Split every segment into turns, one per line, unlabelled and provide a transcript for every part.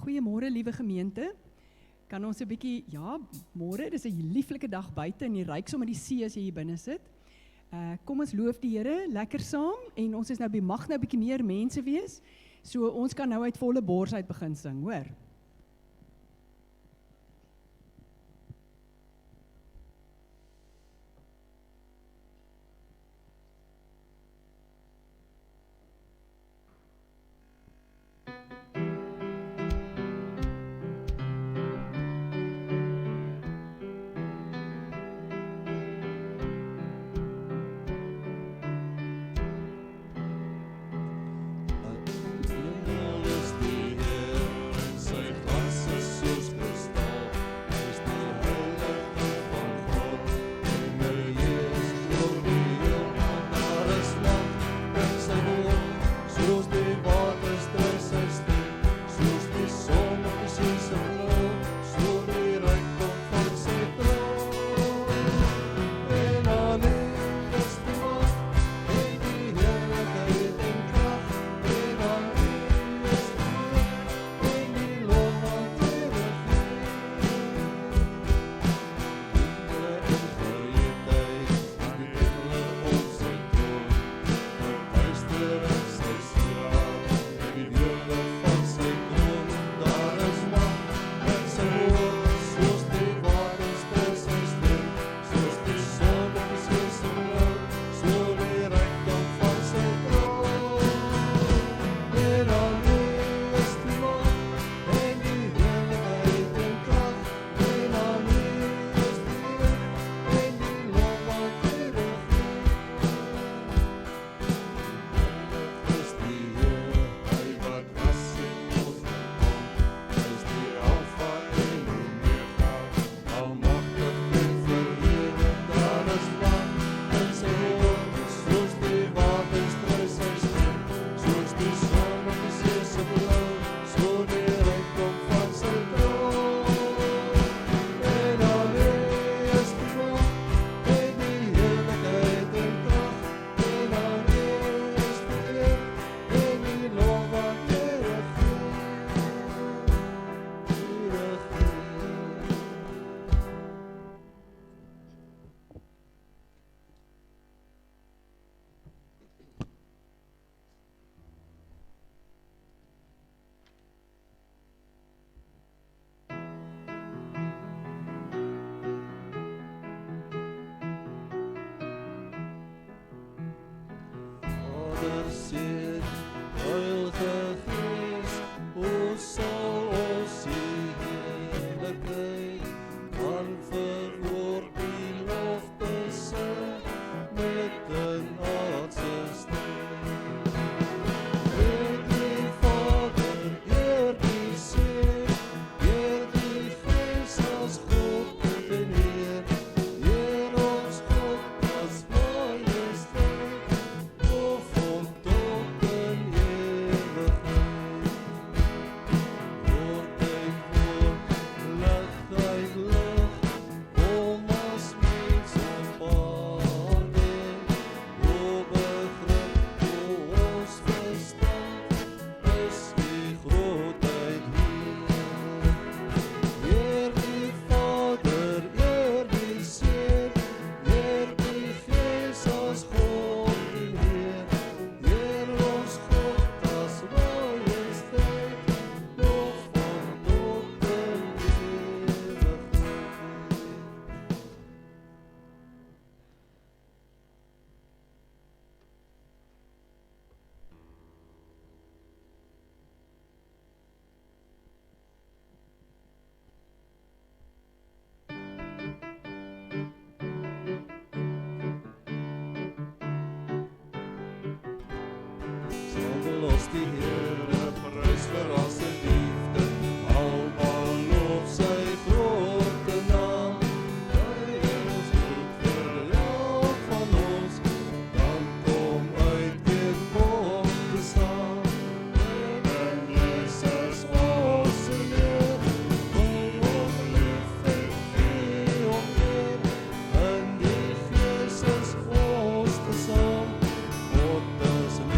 Goeiemôre, liewe gemeente. Kan ons 'n bietjie, ja, môre, dis 'n lieflike dag buite en jy ruik sommer die see as jy hier binne sit. Kom ons loof die Here lekker saam en ons is nou mag nou 'n bietjie meer mense wees. So ons kan nou uit volle bors uit begin sing, hoor.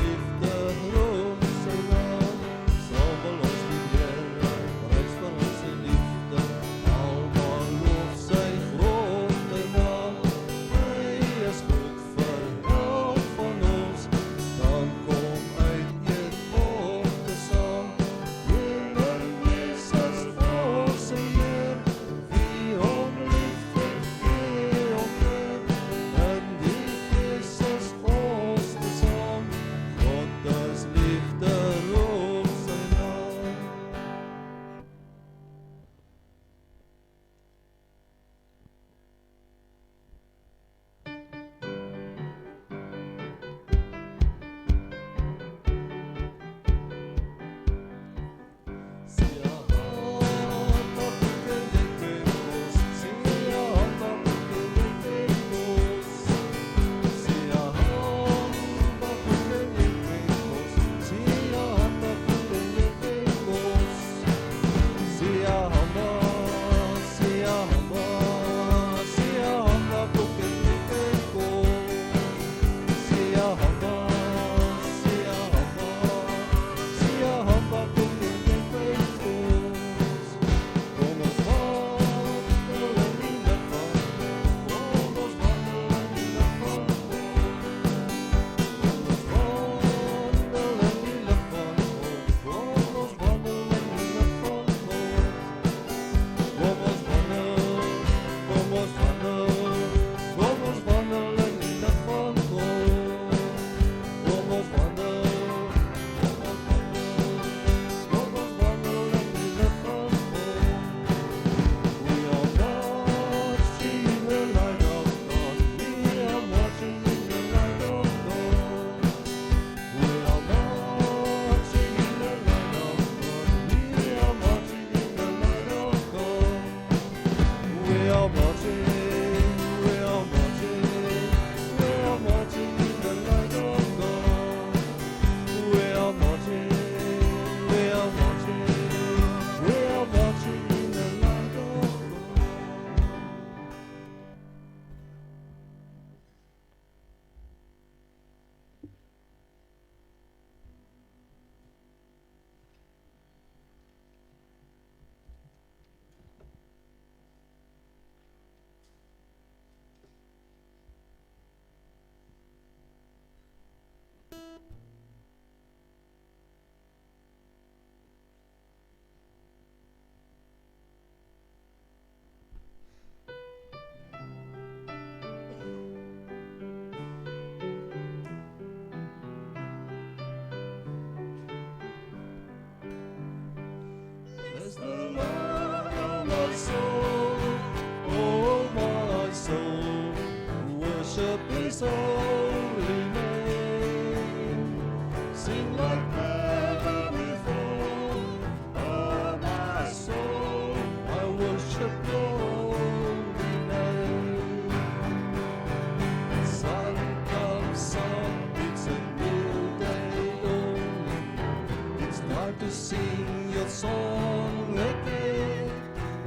Liefde, roem zijn sing your song again.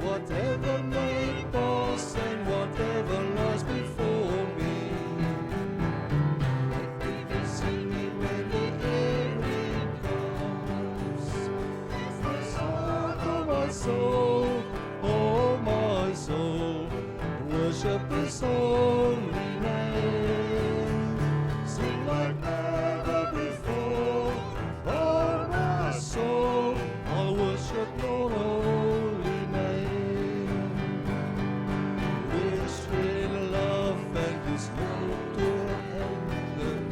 Whatever may pass and whatever lies before me. Let me be singing when the evening comes. It's the song of my soul, oh my soul. Worship His holy name. Sing like never before, oh my soul. I'll worship Your holy name. This real love and this love to end.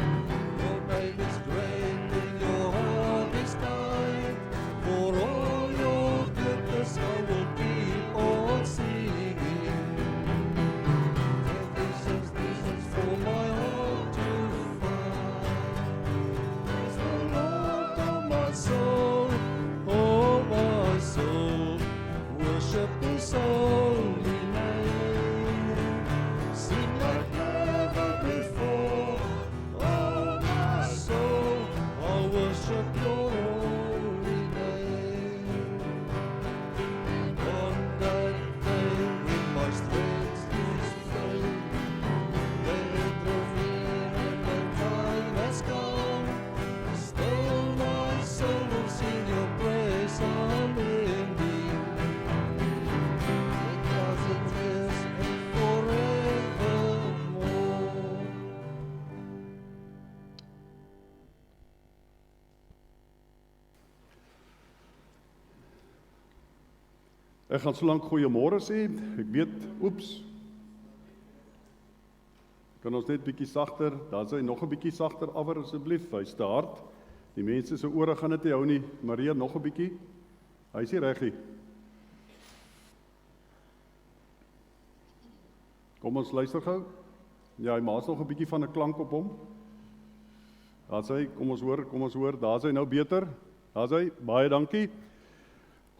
Your name is great and Your heart is kind. For all Your goodness I will keep on singing. This is for my heart to find. Praise the Lord, oh my soul, oh my soul. Worship His holy name. Sing like never before, oh my soul. I'll worship Your holy name. On that day when my strength is failing, when it draws near and the time has come, still my soul will sing Your praise unending. Because it is and forevermore.
Ek gaan so lank goeiemôre sê. Ek weet, oeps. Kan ons net bietjie sagter, dan sy nog 'n bietjie sagter afwer asseblief. Hy's te hard. Die mense se ore gaan dit nie hou nie. Maria, nog 'n bietjie. Hy's nie reg nie. Kom ons luister gou. Ja, hy maak nog 'n bietjie van 'n klank op hom. Daar's hy, kom ons hoor. Daar's hy nou beter. Daar's hy. Baie dankie.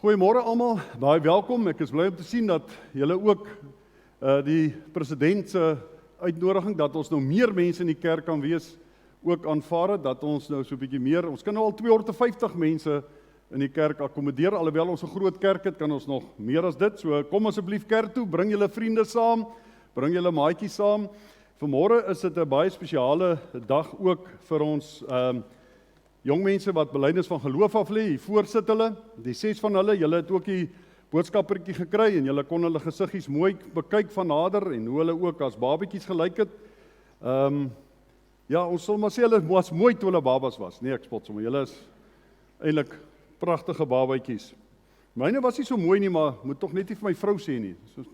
Goeiemôre almal, baie welkom. Ek is bly om te sien dat julle ook die president se uitnodiging dat ons nou meer mense in die kerk kan wees, ook aanvaar het, dat ons nou so 'n bietjie meer, ons kan nou al 250 mense in die kerk akkommodeer, alhoewel ons 'n groot kerk het, kan ons nog meer as dit. So kom asseblief kerk toe, bring julle vriende saam, bring julle maatjies saam. Vanmôre is dit 'n baie spesiale dag ook vir ons jong mense wat belydenis van geloof af lê. Hier voor sit hulle, die 6 van hulle, julle het ook die boodskappertjie gekry en julle kon hulle gesiggies mooi bekyk van nader en hoe hulle ook as babetjies gelyk het. Ja, ons sal maar sê hulle was mooi toe hulle babas was. Nee, ek spot sommer. Julle is eintlik pragtige babatjies. Myne was nie so mooi nie, maar moet tog net nie vir my vrou sê nie. So,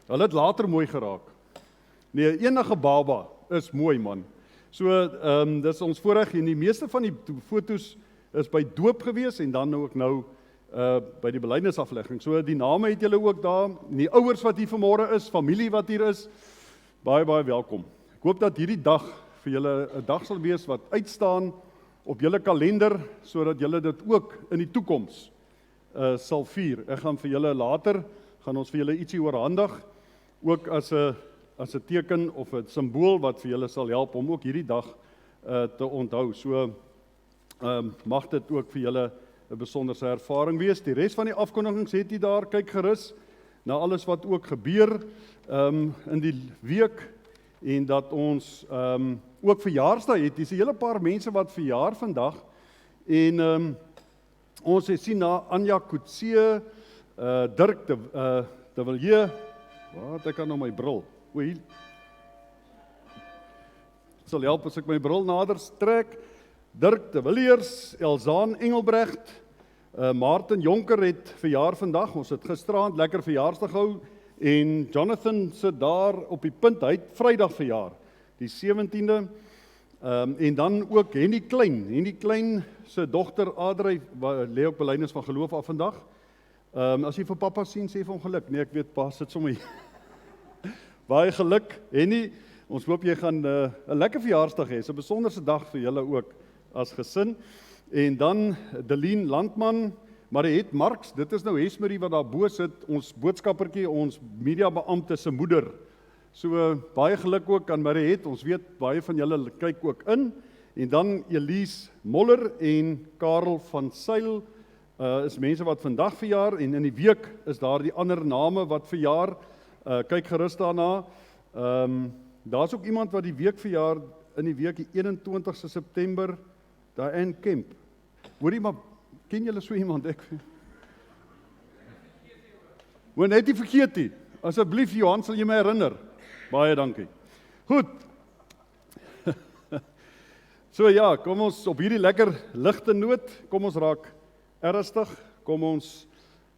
hulle het later mooi geraak. Nee, enige baba is mooi man. So, dis ons voorreg en die meeste van die foto's is by doop gewees en dan ook nou by die belydenisaflegging. So die name het julle ook daar, en die ouers wat hier vanmôre is, familie wat hier is, baie welkom. Ek hoop dat hierdie dag vir julle 'n dag sal wees wat uitstaan op julle kalender, sodat julle dit ook in die toekoms sal vier. Ek gaan vir julle later, gaan ons vir julle ietsie oorhandig, ook as 'n teken of 'n simbool wat vir julle sal help om ook hierdie dag te onthou. So mag dit ook vir julle 'n besonderse ervaring wees. Die res van die afkondigings het jy daar, kyk gerus na alles wat ook gebeur in die week en dat ons ook verjaarsdag het. Dis 'n hele paar mense wat verjaar vandag en ons het sien na Anja Kutse, Dirk de Villiers, wat ek kan nou my bril. Het sal help as ek my bril nader trek. Dirk de Villiers, Elzaan Engelbrecht, Martin Jonker het verjaar vandag. Ons het gisteraand lekker verjaarsdag gehou en Jonathan sit daar op die punt, hy het Vrydag verjaar, die 17de. En dan ook Henny Klein se dogter Adrey lê ook belydenis van geloof af vandag. As jy vir pappa sien, sê vir hom geluk. Nee, ek weet pa sit sommer hier. Baie geluk, Henny. Ons hoop jy gaan 'n lekker verjaarsdag hê. 'n besonderse dag vir julle ook as gesin. En dan Delien Landman, Mariet Marx, dit is nou Hesmerie wat daar bo sit, ons boodskappertjie, ons mediabeampte se moeder. So baie geluk ook aan Mariet. Ons weet baie van julle kyk ook in. En dan Elise Moller en Karel van Sail is mense wat vandag verjaar en in die week is daar die ander name wat verjaar. Kyk gerus daarna. Daar's ook iemand wat die week verjaar in die week die 21ste September, Diane Kemp. Hoorie maar, ken julle so iemand? Ek Hoor net nie vergeet nie. Asseblief Johan, sal jy my herinner. Baie dankie. Goed. So ja, kom ons op hierdie lekker ligte noot, kom ons raak ernstig, kom ons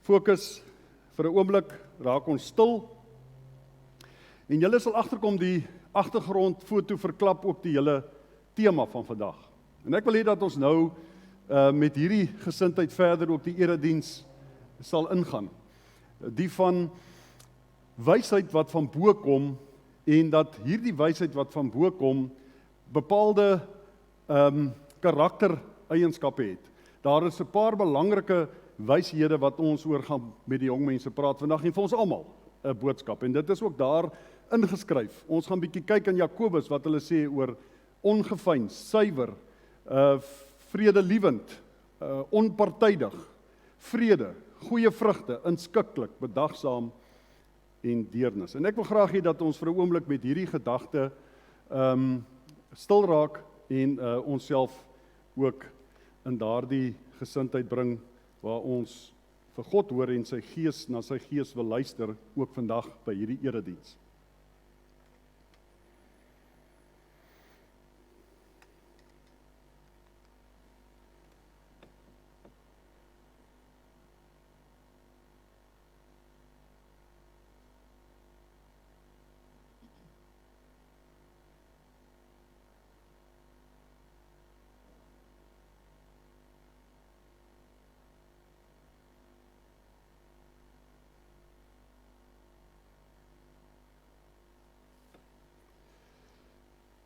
fokus vir 'n oomblik, raak ons stil. En julle sal agterkom die agtergrondfoto verklap ook die hele tema van vandag. En ek wil hê dat ons nou met hierdie gesindheid verder ook die erediens sal ingaan. Die van wysheid wat van bo kom en dat hierdie wysheid wat van bo kom bepaalde karaktereienskappe het. Daar is 'n paar belangrike wyshede wat ons oor gaan met die jong mense praat vandag en vir ons almal 'n boodskap. En dit is ook daar ingeskryf. Ons gaan bietjie kyk in Jakobus wat hulle sê oor ongeveins, suiwer, vredeliewend, onpartydig, vrede, goeie vrugte, inskikkelik, bedagsaam en deernis. En ek wil graag hê dat ons vir 'n oomblik met hierdie gedagte stil raak en onsself ook in daardie gesindheid bring waar ons vir God hoor en sy gees na sy gees wil luister ook vandag by hierdie erediens.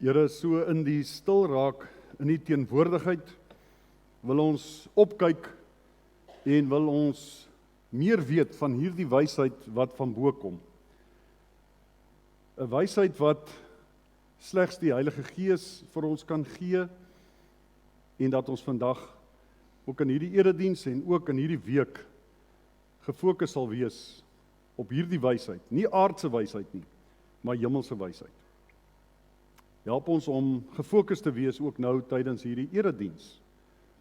Here, so in die stil raak, in die teenwoordigheid, wil ons opkyk en wil ons meer weet van hierdie wysheid wat van bo kom. 'n Wysheid wat slegs die Heilige Gees vir ons kan gee en dat ons vandag ook in hierdie erediens en ook in hierdie week gefokus sal wees op hierdie wysheid, nie aardse wysheid nie, maar hemelse wysheid. Help ons om gefokus te wees ook nou tydens hierdie erediens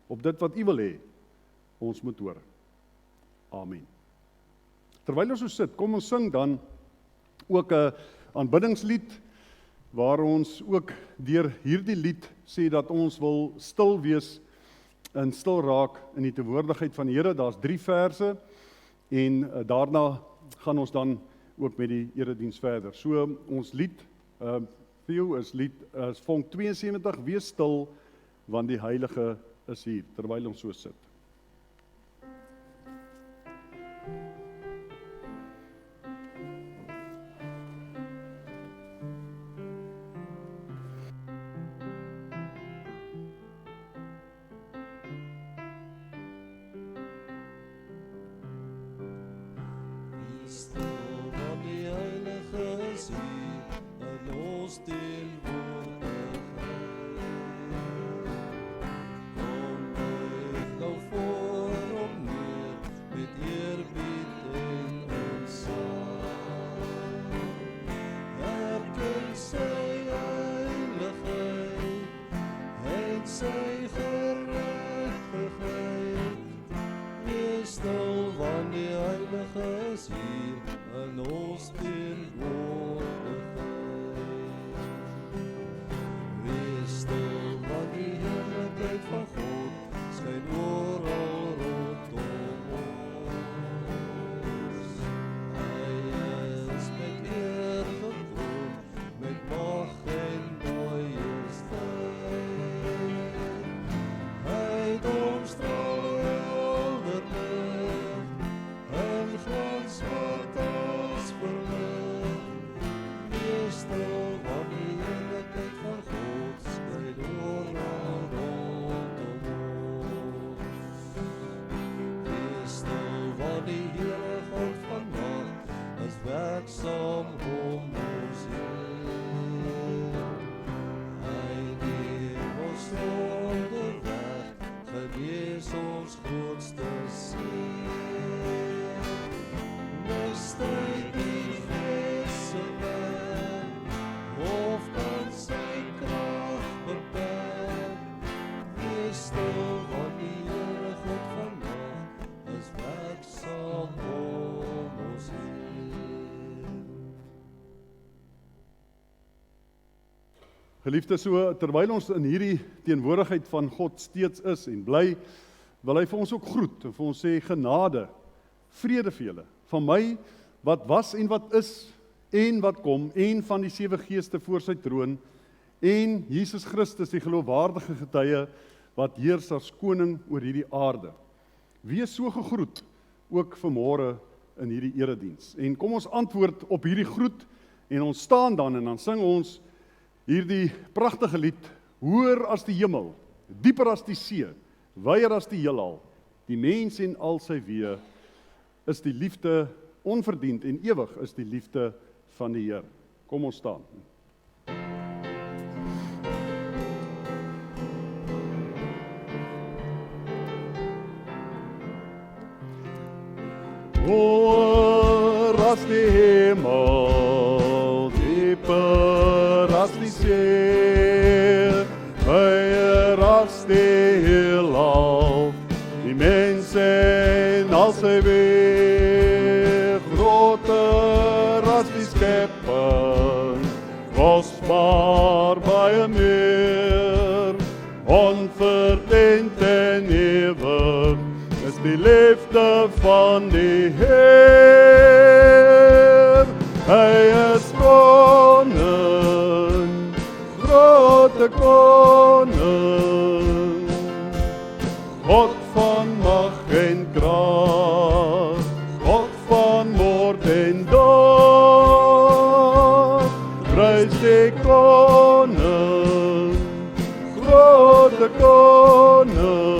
op dit wat U wil hê ons moet hoor. Amen. Terwyl ons so sit, kom ons sing dan ook 'n aanbiddingslied waar ons ook deur hierdie lied sê dat ons wil stil wees en stil raak in die teenwoordigheid van die Here. Daar's 3 verse en daarna gaan ons dan ook met die erediens verder. So ons lied vir jou is vonk 72, wees stil, want die Heilige is hier, terwyl ons so sit.
Wees stil, want die Heilige is hier, en ons Ons
Geliefdes, so terwyl ons in hierdie teenwoordigheid van God steeds is en bly, wil hy vir ons ook groet en vir ons sê genade, vrede vir julle, van my wat was en wat is en wat kom, en van die 7 geeste voor sy troon, en Jesus Christus, die geloofwaardige getuie, wat heers as koning oor hierdie aarde. Wees so gegroet, ook vanmôre in hierdie erediens. En kom ons antwoord op hierdie groet, en ons staan dan, en dan sing ons hierdie pragtige lied, hoër as die hemel, dieper as die see, wyer as die heelal, die mens en al sy wee, is die liefde onverdiend en ewig is die liefde van die Heer. Kom ons staan. Hoër as die hemel, dieper as die see, wyer as die heelal, die mens en al sy wee, groter as die skepping, kosbaar baie meer, onverdiend en ewig, is die liefde van die Heer. Hy is koning, grote koning, God van mag en krag, God van moord en dood, prys die koning, grote koning,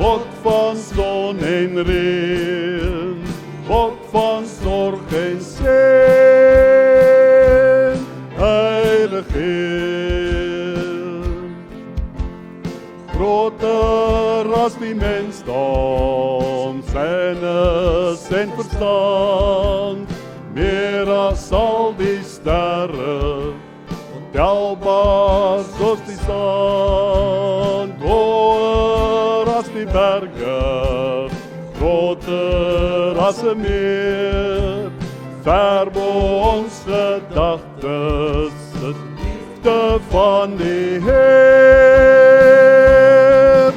God van son en reën, God van sorg en seën, Heilig Heer. Groter as die mensdom, kennis en verstand, meer as al die sterre, ontelbaar soos die sand, hoër as die berge, groter as 'n meer, ver bo ons gedagtes, is liefde van die Heer.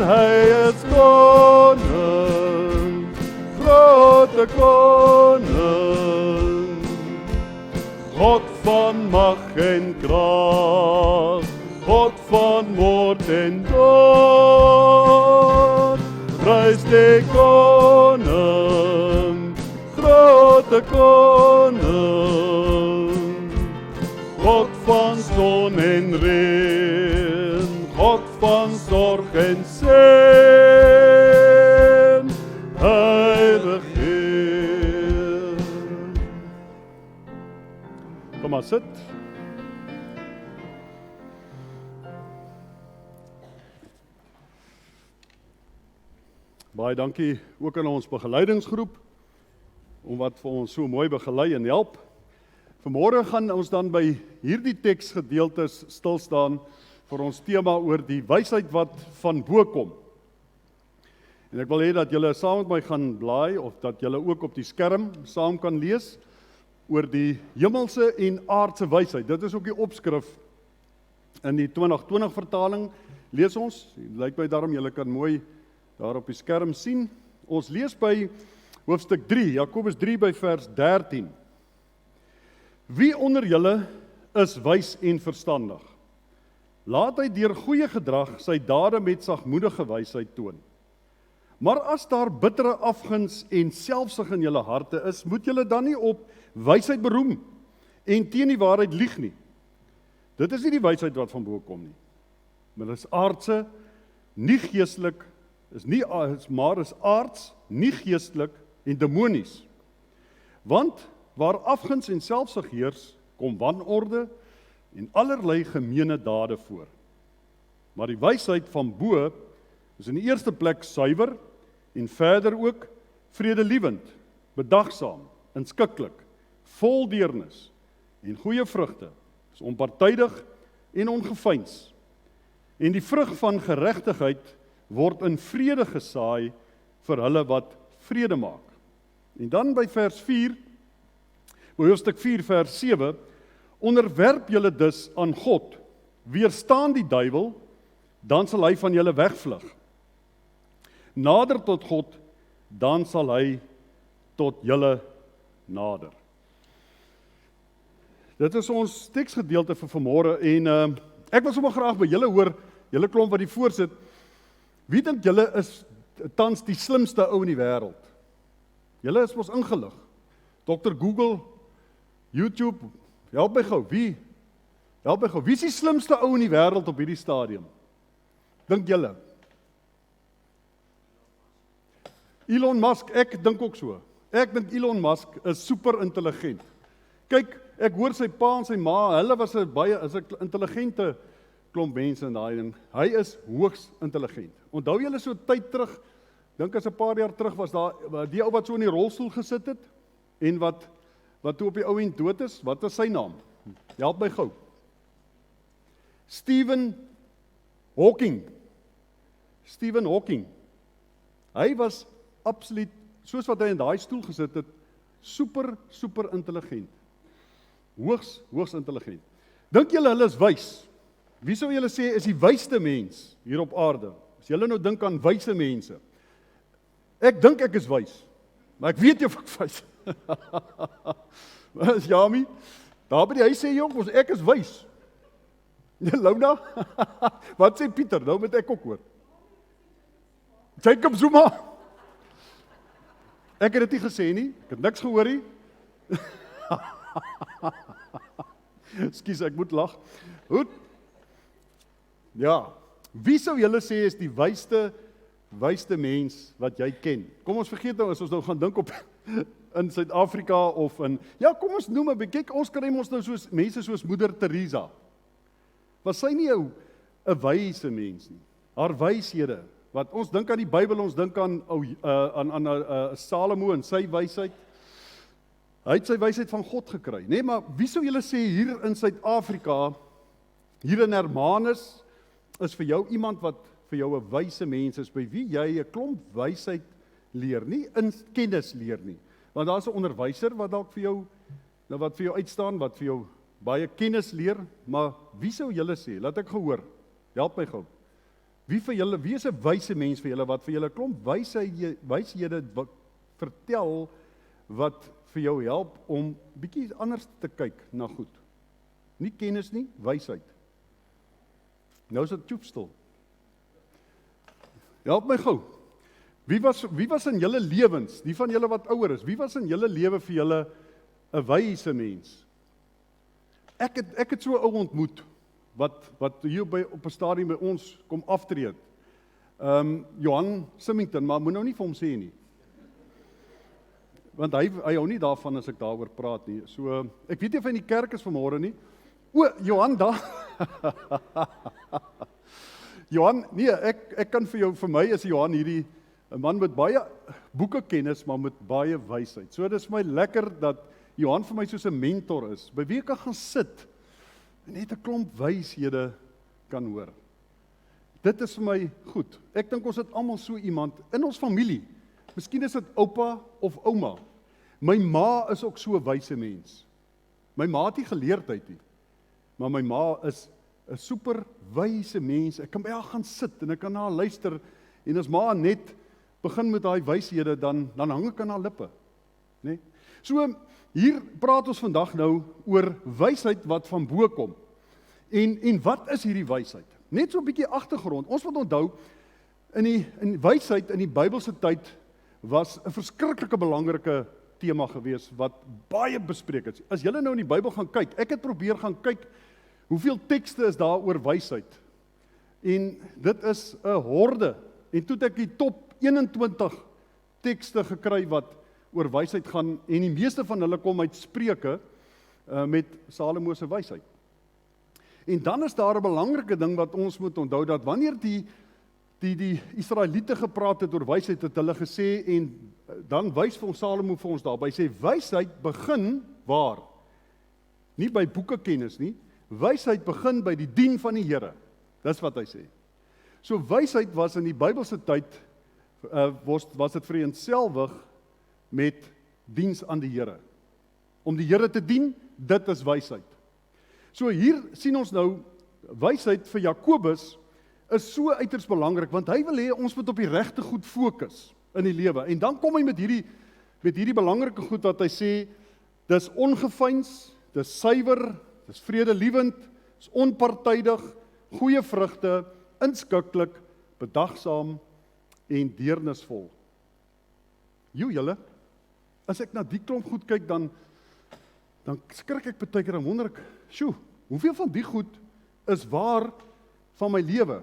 Hy is koning, grote koning, God van mag en krag, God van moord en dood, prys die koning, grote koning, God van son en reën, God van sorg en seën, Heilig Heer. Kom maar sit. Baie dankie ook aan ons begeleidingsgroep, om wat vir ons so mooi begelei en help. Vanmôre gaan ons dan by hierdie teksgedeeltes stil staan vir ons tema oor die wysheid wat van bo kom. En ek wil hê dat julle saam met my gaan blaai, of dat julle ook op die skerm saam kan lees, oor die hemelse en aardse wysheid. Dit is ook die opskrif in die 2020 vertaling, lees ons, lyk my daarom, julle kan mooi daar op die skerm sien. Ons lees by hoofstuk 3, Jakobus 3 by vers 13. Wie onder julle is wys en verstandig? Laat hy deur goeie gedrag sy dade met sagmoedige wysheid toon. Maar as daar bittere afguns en selfsug in julle harte is, moet julle dan nie op wysheid beroem en teen die waarheid lieg nie. Dit is nie die wysheid wat van bo kom nie. Maar dit is aardse, nie geestelik, maar is aards, nie geestelik en demonies. Want waar afguns en selfsug heers, kom wanorde en allerlei gemeene dade voor. Maar die wysheid van bo is in die eerste plek suiwer en verder ook vredelievend, bedagsaam, inskikkelik, vol deernis en goeie vrugte, is onpartydig en ongeveins. En die vrug van geregtigheid word in vrede gesaai vir hulle wat vrede maak. En dan by vers 4, by hoofstuk 4 vers 7, onderwerp julle dus aan God, weerstaan die duiwel, dan sal hy van julle wegvlug. Nader tot God, dan sal hy tot julle nader. Dit is ons teksgedeelte vir vanmôre en ek wil sommer graag by julle hoor, julle klomp wat die voorsit, wie dink julle is tans die slimste ou in die wêreld? Julle is mos ingelig. Dr. Google, YouTube, help my gou, wie is die slimste ou in die wêreld op hierdie stadium? Dink julle? Elon Musk, ek dink ook so. Ek dink Elon Musk is super intelligent. Kyk, ek hoor sy pa en sy ma, hulle was 'n intelligente klomp mense in daai ding. Hy is hoogs intelligent. Onthou julle so tyd terug, dink as 'n paar jaar terug was daar die ou wat so in die rolstoel gesit het en wat toe op die ou end dood is, wat is sy naam? Help my gou. Stephen Hawking. Hy was absoluut, soos wat hy in daai stoel gesit het, super intelligent. Hoogs intelligent. Dink julle hulle is wys? Wie sou julle sê is die wysste mens hier op aarde? As julle nou dink aan wyse mense. Ek dink ek is wys, maar ek weet nie of ek wys. Wat is Jami? Daar by die huis sê jong, ek is wys. Louna? Wat sê Pieter? Nou moet ek ook hoor. Jacob Zuma? Ek het dit nie gesê nie, ek het niks gehoor nie. Ekskuus, ek moet lag. Goed. Ja, wie sou julle sê is die wysste mens wat jy ken? Kom ons vergeet nou, as ons nou gaan dink op in Suid-Afrika of in, ja, kom ons noem 'n bietjie, ons kry ons nou soos mense soos Moeder Teresa. Was sy nie 'n wyse mens nie? Haar wyshede, wat ons dink aan die Bybel, ons dink aan Salomo en sy wysheid. Hy het sy wysheid van God gekry, nee, maar wie sou julle sê hier in Suid-Afrika, hier in Hermanus, is vir jou iemand wat vir jou 'n wyse mens is, by wie jy 'n klomp wysheid leer, nie in kennis leer nie. Want daar's 'n onderwyser wat dalk vir jou, wat vir jou uitstaan, wat vir jou baie kennis leer, maar wie sou julle sê? Laat ek gehoor. Help my gou. Wie is 'n wyse mens vir julle wat vir julle 'n klomp wyshede vertel wat vir jou help om bietjie anders te kyk na goed. Nie kennis nie, wysheid. Nou is dit toepstil. Help my gou. Wie was in julle lewens, die van julle wat ouer is, wie was in julle lewe vir julle 'n wyse mens? Ek het so 'n ou ontmoet, wat hier op 'n stadium by ons kom aftree het. Johan Symington, maar moet nou nie vir hom sê nie. Want hy hou nie daarvan as ek daaroor praat nie. So, ek weet nie of hy in die kerk is vanmôre nie. O, Johan daar. Johan, nee, ek kan vir my is Johan hierdie 'n man met baie boekekennis, maar met baie wysheid. So dit is vir my lekker dat Johan vir my soos 'n mentor is, by wie ek kan gaan sit en net 'n klomp wyshede kan hoor. Dit is vir my goed. Ek dink ons het almal so iemand in ons familie. Miskien is dit oupa of ouma. My ma is ook so 'n wyse mens. My ma het nie geleerdheid nie, maar my ma is 'n super wyse mens. Ek kan by haar gaan sit en ek kan na haar luister en as ma net begin met daai wyshede, dan hang ek aan haar lippe. Nee? So, hier praat ons vandag nou oor wysheid wat van bo kom. En wat is hierdie wysheid? Net so 'n bietjie agtergrond. Ons moet onthou, in wysheid in die Bybelse tyd was 'n verskriklike belangrike tema gewees wat baie bespreek is. As julle nou in die Bybel gaan kyk, ek het probeer gaan kyk hoeveel tekste is daar oor wysheid. En dit is 'n horde. En toe het ek die top 21 tekste gekry wat oor wysheid gaan en die meeste van hulle kom uit Spreuke met Salomo se wysheid. En dan is daar 'n belangrike ding wat ons moet onthou, dat wanneer die Israeliete gepraat het oor wysheid, het hulle gesê, en dan wys vir ons Salomo vir ons daarby, sê wysheid begin waar? Nie by boekekennis nie. Wysheid begin by die dien van die Here. Dis wat hy sê. So wysheid was in die Bybelse tyd was dit vereenselwig met diens aan die Here. Om die Here te dien, dit is wysheid. So hier sien ons nou, wysheid vir Jakobus is so uiters belangrik, want hy wil hê ons moet op die regte goed fokus in die lewe. En dan kom hy met hierdie belangrike goed wat hy sê, dis ongeveins, dis suiwer, dis vredelievend, dis onpartydig, goeie vrugte, inskikkelik, bedagsaam en deernisvol. Julle, as ek na die klomp goed kyk, dan skrik ek baie keer en wonder ek, hoeveel van die goed is waar van my lewe?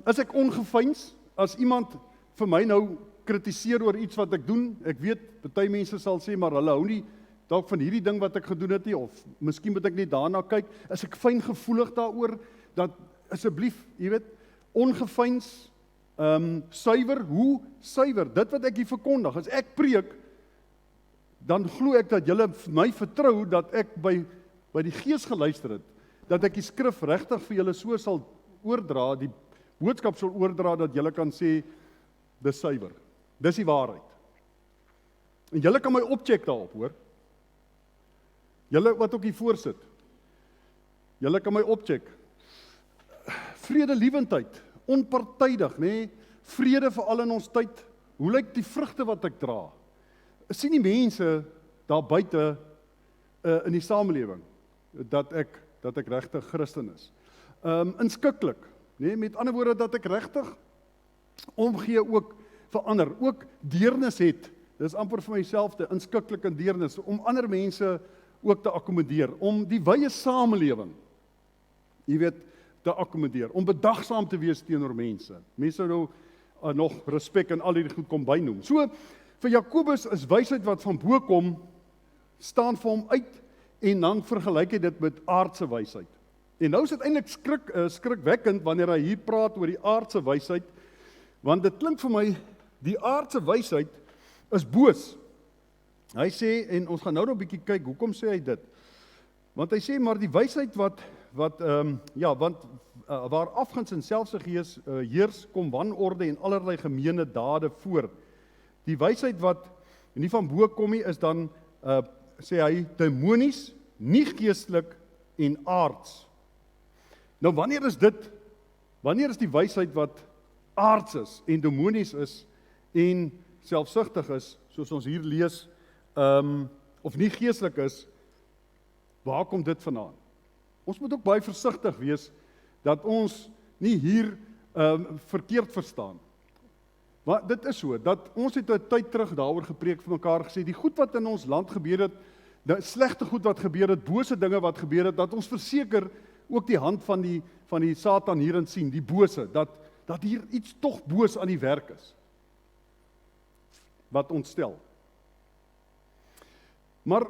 Is ek ongeveins, as iemand vir my nou kritiseer oor iets wat ek doen, ek weet, baie mense sal sê, maar hulle hou nie dalk van hierdie ding wat ek gedoen het nie, of miskien moet ek net daarna kyk, is ek fyngevoelig daaroor, dat asseblief, jy weet, ongeveins, suiwer, hoe suiwer, dit wat ek hier verkondig, as ek preek, dan glo ek dat julle my vertrou, dat ek by die Gees geluister het, dat ek die skrif regtig vir julle so sal oordra, die boodskap sal oordra, dat julle kan sê, dis suiwer, dis die waarheid. En julle kan my opcheck daarop, hoor. Julle wat ook hier voorsit, julle kan my opcheck. Vredelievendheid, onpartydig, nee, vrede vir al in ons tyd. Hoe lyk die vrugte wat ek dra? Sien die mense daar buite in die samelewing dat ek regtig Christen is. Inskikkelik, nee, met ander woorde dat ek regtig omgee ook vir ander, ook deernis het. Dis amper vir myself te inskikkelik in deernis om ander mense ook te akkommodeer, om die wye samelewing, jy weet, te akkommodeer, om bedagsaam te wees teenoor mense. Mense nou nog respek en al hierdie goed kom bynoem. So, vir Jakobus is wysheid wat van bo kom, staan vir hom uit, en dan vergelyk hy dit met aardse wysheid. En nou is dit eintlik skrikwekkend wanneer hy hier praat oor die aardse wysheid, want dit klink vir my, die aardse wysheid is boos. Hy sê, en ons gaan nou nog 'n bietjie kyk, hoekom sê hy dit? Want hy sê, maar die wysheid waar afguns en selfsug heers, kom wanorde en allerlei gemeene dade voor. Die wysheid wat nie van bo kom nie, is dan, sê hy, demonies, nie geestelik en aards. Nou wanneer is die wysheid wat aards is en demonies is en selfsugtig is, soos ons hier lees, of nie geestelik is, waar kom dit vandaan? Ons moet ook baie versigtig wees, dat ons nie hier verkeerd verstaan. Maar dit is so, dat ons het 'n tyd terug daaroor gepreek vir mekaar gesê, die goed wat in ons land gebeur het, die slegte goed wat gebeur het, bose dinge wat gebeur het, dat ons verseker ook die hand van die Satan hierin sien, die bose, dat hier iets tog boos aan die werk is, wat ontstel. Maar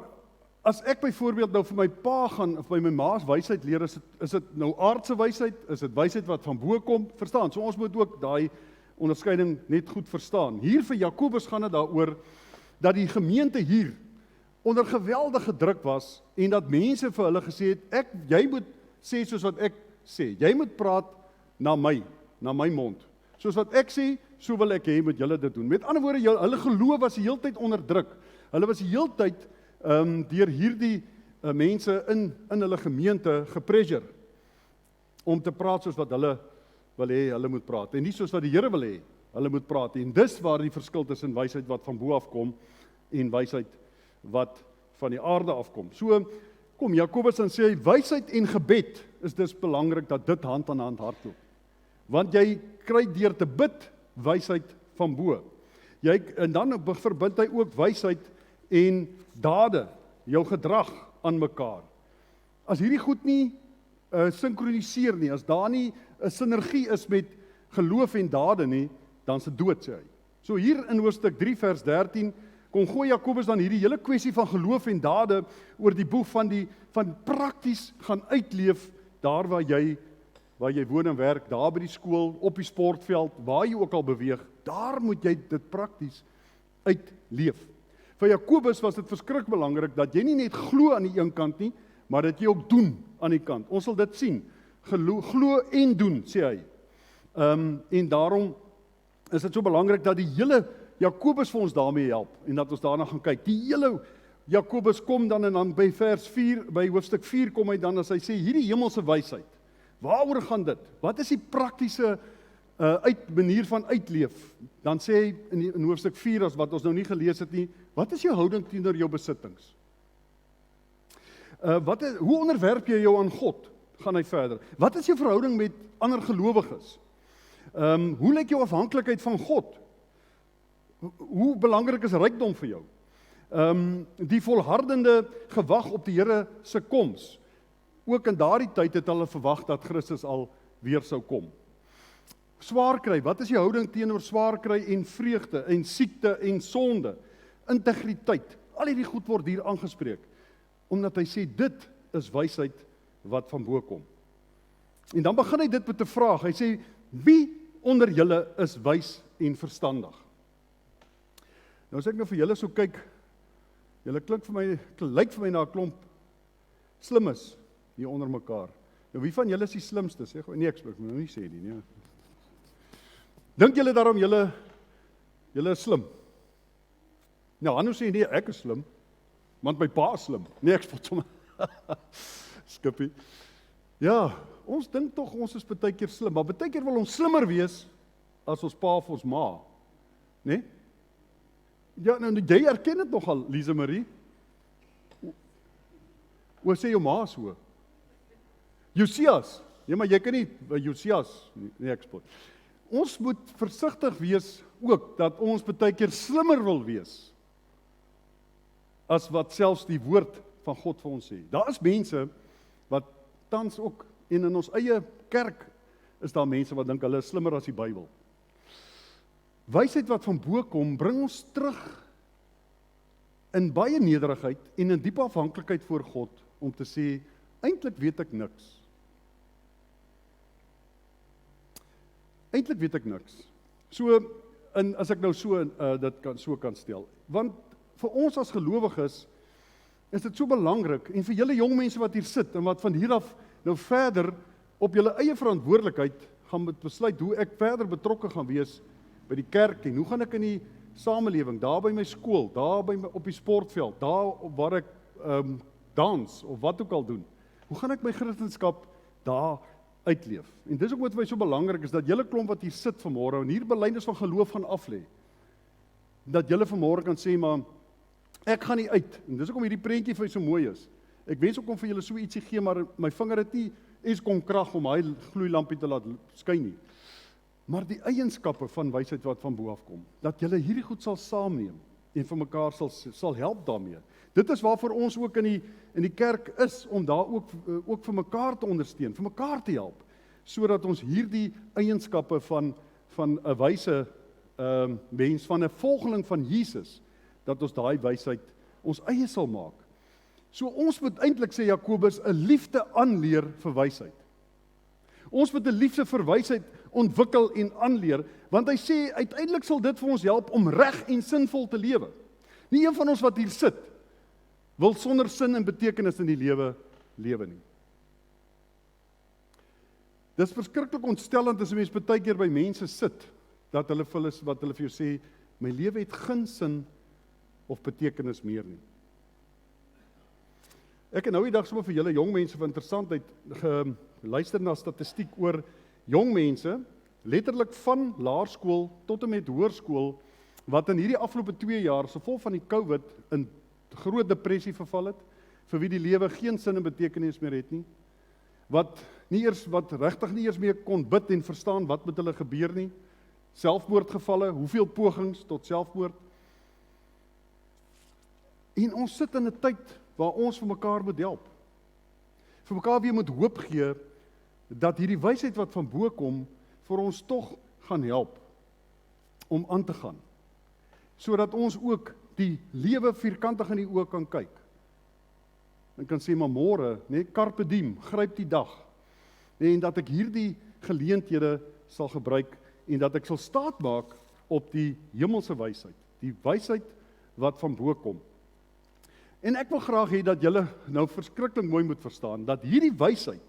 as ek byvoorbeeld nou vir my pa gaan, of by my ma's wysheid leer, is dit nou aardse wysheid, is dit wysheid wat van bo kom, verstaan? So ons moet ook daai onderskeiding net goed verstaan. Hier vir Jakobus gaan dit daaroor, dat die gemeente hier onder geweldige druk was, en dat mense vir hulle gesê het, jy moet sê soos wat ek sê, jy moet praat na my mond. Soos wat ek sê, so wil ek hê, moet julle dit doen. Met ander woorde, hulle geloof was die hele tyd onder druk. Hulle was die hele tyd deur hierdie mense in hulle gemeente gepressure om te praat soos wat hulle wil hê hulle moet praat, en nie soos wat die Here wil hê hulle moet praat, en dis waar die verskil tussen wysheid wat van bo af kom en wysheid wat van die aarde afkom. So, kom Jakobus dan sê hy, wysheid en gebed is dus belangrik dat dit hand aan hand hardloop. Want jy kry deur te bid wysheid van bo. En dan verbind hy ook wysheid en dade, jou gedrag aan mekaar. As hierdie goed nie sinkroniseer nie, as daar nie 'n sinergie is met geloof en dade nie, dan se dood, sê hy. So hier in hoofstuk 3 vers 13 kom gooi Jakobus dan hierdie hele kwessie van geloof en dade oor die boeg van prakties gaan uitleef daar waar jy woon en werk, daar by die skool, op die sportveld, waar jy ook al beweeg, daar moet jy dit prakties uitleef. Vir Jakobus was dit verskriklik belangrik dat jy nie net glo aan die een kant nie, maar dat jy ook doen aan die kant. Ons sal dit sien. Glo en doen, sê hy. En daarom is dit so belangrik dat die hele Jakobus vir ons daarmee help, en dat ons daarna gaan kyk. Die hele Jakobus kom dan en dan by vers 4, by hoofstuk 4 kom hy dan as hy sê, hierdie hemelse wysheid, waaroor gaan dit? Wat is die praktiese manier van uitleef? Dan sê hy in hoofstuk 4, as wat ons nou nie gelees het nie, wat is jou houding teenoor jou besittings? Hoe onderwerp jy jou aan God? Gaan hy verder. Wat is jou verhouding met ander gelowiges? Hoe lyk jou afhanklikheid van God? Hoe belangrik is rykdom vir jou? Die volhardende gewag op die Here se koms. Ook in daardie tyd het hulle verwag dat Christus al weer sou kom. Swaar kry, wat is jou houding teenoor swaar kry en vreugde en siekte en sonde? Integriteit, al hierdie goed word hier aangespreek. Omdat hy sê, dit is wysheid wat van bo kom. En dan begin hy dit met 'n vraag. Hy sê, wie onder julle is wys en verstandig? Nou as ek nou vir julle so kyk, julle lyk vir my na 'n klomp slimmes hier onder mekaar. Nou wie van julle is die slimste? Sê gou, nee, ek moet nou nie sê nie, nee. Dink julle daarom julle is slim? Nou, Hanno sê nee, ek is slim, want my pa is slim. Nee, ek spot sommer. Skippie. Ja, ons dink tog ons is baie keer slim, maar baie keer wil ons slimmer wees as ons pa of ons ma. Nee? Ja, nou jy erken dit nogal, Lise Marie. Hoe sê jou ma so? Josias. Ja, maar jy kan nie by Josias nie, ek spot. Ons moet versigtig wees ook dat ons baie keer slimmer wil wees as wat selfs die woord van God vir ons sê. Daar is mense wat tans ook, en in ons eie kerk is daar mense wat dink hulle is slimmer as die Bybel. Wysheid wat van bo kom, bring ons terug in baie nederigheid en in diepe afhanklikheid voor God om te sê, eintlik weet ek niks. Eintlik weet ek niks. So, as ek nou so dit kan stel, want vir ons as gelowiges is dit so belangrik, en vir julle jong mense wat hier sit, en wat van hier af nou verder op julle eie verantwoordelikheid gaan moet besluit hoe ek verder betrokke gaan wees by die kerk, en hoe gaan ek in die samelewing, daar by my skool, daar op die sportveld, daar waar ek dans, of wat ook al doen, hoe gaan ek my Christendom daar uitleef? En dis ook wat vir my so belangrik is, dat julle klomp wat hier sit vanmôre, en hier belydenis van geloof gaan aflê, dat julle vanmôre kan sê, maar ek gaan nie uit, en dis ook om hierdie prentjie vir my so mooi is. Ek wens ook om vir julle so ietsie gee, maar my vinger het nie Eskom krag om hy gloeilampie te laat skyn nie. Maar die eienskappe van wysheid wat van bo af kom, dat julle hierdie goed sal saamneem en vir mekaar sal help daarmee. Dit is waarvoor ons ook in die kerk is, om daar ook vir mekaar te ondersteun, vir mekaar te help, sodat ons hierdie eienskappe van 'n wyse mens, van 'n volgeling van Jesus, dat ons daai wysheid ons eie sal maak. So ons moet eintlik sê Jakobus 'n liefde aanleer vir wysheid. Ons moet 'n liefde vir wysheid ontwikkel en aanleer, want hy sê uiteindelik sal dit vir ons help om reg en sinvol te lewe. Nie een van ons wat hier sit wil sonder sin en betekenis in die lewe lewe nie. Dis verskriklik ontstellend as 'n mens baie keer by mense sit, dat hulle vir jou sê, my lewe het geen sin of betekenis meer nie. Ek het nou die dag sommer vir julle jong mense van interessantheid geluister na statistiek oor jong mense, letterlik van laerskool tot en met hoërskool, wat in hierdie afgelope 2 jaar, so vol van die COVID, in groot depressie verval het, vir wie die lewe geen sin en betekenis meer het nie, wat regtig nie eers meer kon bid en verstaan wat met hulle gebeur nie, selfmoordgevalle, hoeveel pogings tot selfmoord. En ons sit in 'n tyd waar ons vir mekaar moet help. Vir mekaar weer moet hoop gee, dat hierdie wysheid wat van bo kom, vir ons tog gaan help, om aan te gaan. Sodat ons ook die lewe vierkantig in die oë kan kyk. En kan sê, maar môre, carpe diem, gryp die dag. En dat ek hierdie geleenthede sal gebruik, en dat ek sal staat maak op die hemelse wysheid, die wysheid wat van bo kom. En ek wil graag hê dat julle nou verskriklik mooi moet verstaan, dat hierdie wysheid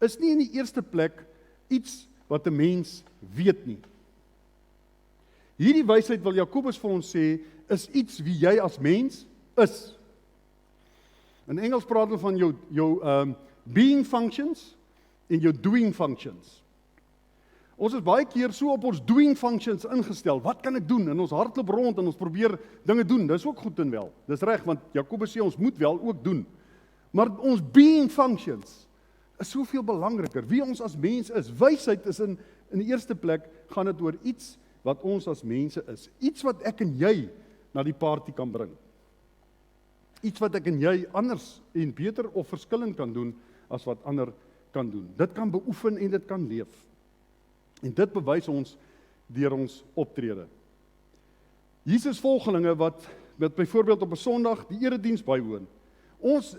is nie in die eerste plek iets wat 'n mens weet nie. Hierdie wysheid wil Jakobus vir ons sê, is iets wie jy as mens is. In Engels praat hulle van jou being functions en jou doing functions. Ons is baie keer so op ons doing functions ingestel. Wat kan ek doen? En ons hardloop rond en ons probeer dinge doen. Dis ook goed en wel. Dis reg, want Jakobus sê ons moet wel ook doen. Maar ons being functions is soveel belangriker. Wie ons as mens is. Wysheid is in die eerste plek gaan dit oor iets wat ons as mense is. Iets wat ek en jy na die party kan bring. Iets wat ek en jy anders en beter of verskillend kan doen as wat ander kan doen. Dit kan beoefen en dit kan leef. En dit bewys ons deur ons optrede. Jesus volgelinge wat byvoorbeeld op 'n Sondag die erediens bywoon.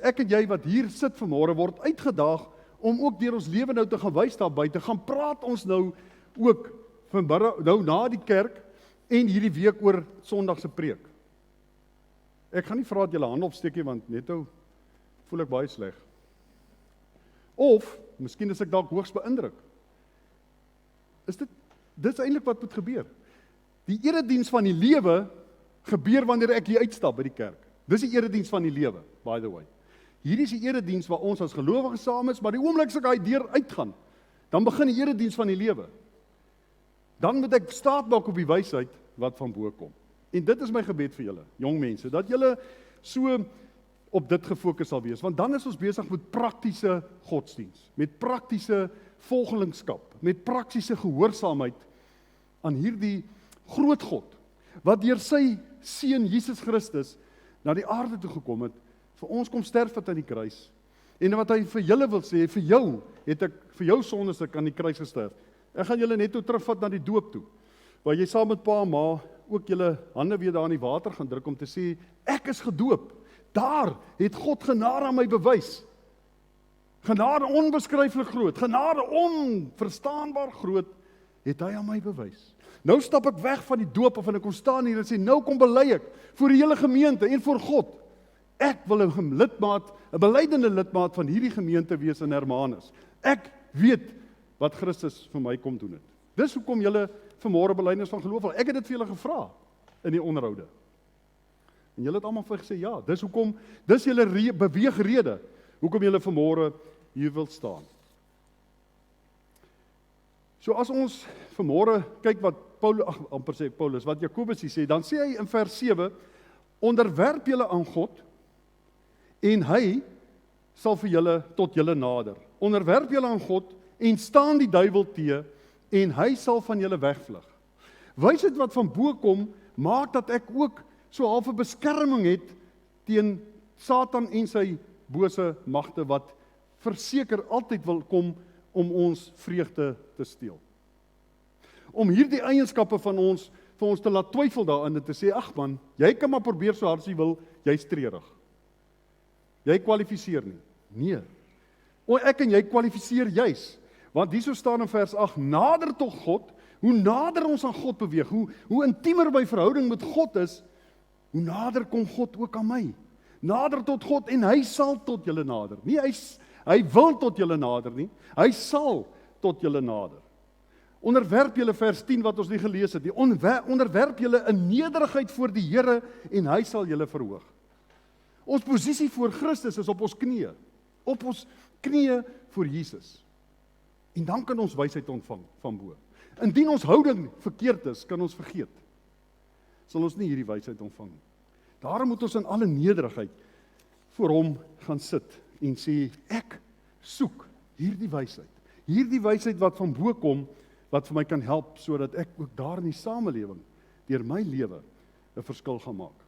Ek en jy wat hier sit vanmôre word uitgedaag om ook deur ons lewe nou te gaan wys daar buite. Gaan praat ons nou ook nou na die kerk en hierdie week oor Sondag se preek. Ek gaan nie vra dat julle hande opsteek nie, want net nou voel ek baie sleg. Of, miskien is ek dalk hoogs beïndruk. Dit is eintlik wat moet gebeur. Die erediens van die lewe gebeur wanneer ek hier uitstap by die kerk. Dis die erediens van die lewe, by the way. Hierdie is die erediens waar ons as gelowiges saam is, maar die oomblik as ek daai deur uitgaan, dan begin die erediens van die lewe. Dan moet ek staat maak op die wysheid wat van bo kom. En dit is my gebed vir julle, jong mense, dat julle so op dit gefokus sal wees, want dan is ons besig met praktiese godsdiens, met praktiese volgelingskap, met praktiese gehoorsaamheid aan hierdie groot God, wat deur sy seun Jesus Christus na die aarde toe gekom het, vir ons kom sterf het aan die kruis, en wat hy vir julle wil sê, vir jou het ek, vir jou sondes ek aan die kruis gesterf. Ek gaan julle net toe terugvat na die doop toe, waar jy saam met pa en ma ook julle hande weer daar in die water gaan druk om te sê, ek is gedoop. Daar het God genade aan my bewys. Genade onbeskryflik groot, genade onverstaanbaar groot, het hy aan my bewys. Nou stap ek weg van die doop af en ek kom staan hier en sê, nou kom bely ek vir die hele gemeente en vir God. Ek wil 'n belydende lidmaat van hierdie gemeente wees in Hermanus. Ek weet wat Christus vir my kom doen het. Dis hoekom julle vanmôre belydenis van geloof wil. Ek het dit vir julle gevra in die onderhoude. En julle het almal vir gesê ja, dis hoekom, dis julle beweegrede hoekom julle vanmôre hier wil staan. So as ons vanmôre kyk wat Paulus, wat Jakobus hier sê, dan sê hy in vers 7, onderwerp julle aan God en hy sal vir julle tot julle nader. Onderwerp julle aan God en staan die duiwel te en hy sal van julle wegvlug. Wysheid wat van bo kom, maak dat ek ook so half 'n beskerming het teen Satan en sy bose magte wat verseker altyd wil kom om ons vreugde te steel. Om hierdie eienskappe van ons vir ons te laat twyfel daarin en te sê, ag man, jy kan maar probeer so hard as jy wil, jy's treurig. Jy kwalifiseer nie. Nee. Ek en jy kwalifiseer juis. Want hierso staan in vers 8, nader tot God, hoe nader ons aan God beweeg, hoe intiemer my verhouding met God is, hoe nader kom God ook aan my. Nader tot God en hy sal tot julle nader. Nie hy wil tot julle nader nie, hy sal tot julle nader. Onderwerp julle vers 10 wat ons nie gelees het, onderwerp julle in nederigheid voor die Here en hy sal julle verhoog. Ons posisie voor Christus is op ons knieë voor Jesus. En dan kan ons wysheid ontvang van bo. Indien ons houding verkeerd is, kan ons vergeet. Sal ons nie hierdie wysheid ontvang nie. Daarom moet ons in alle nederigheid voor hom gaan sit en sê, ek soek hierdie wysheid wat van bo kom, wat vir my kan help, sodat ek ook daar in die samelewing, deur my lewe, 'n verskil gaan maak.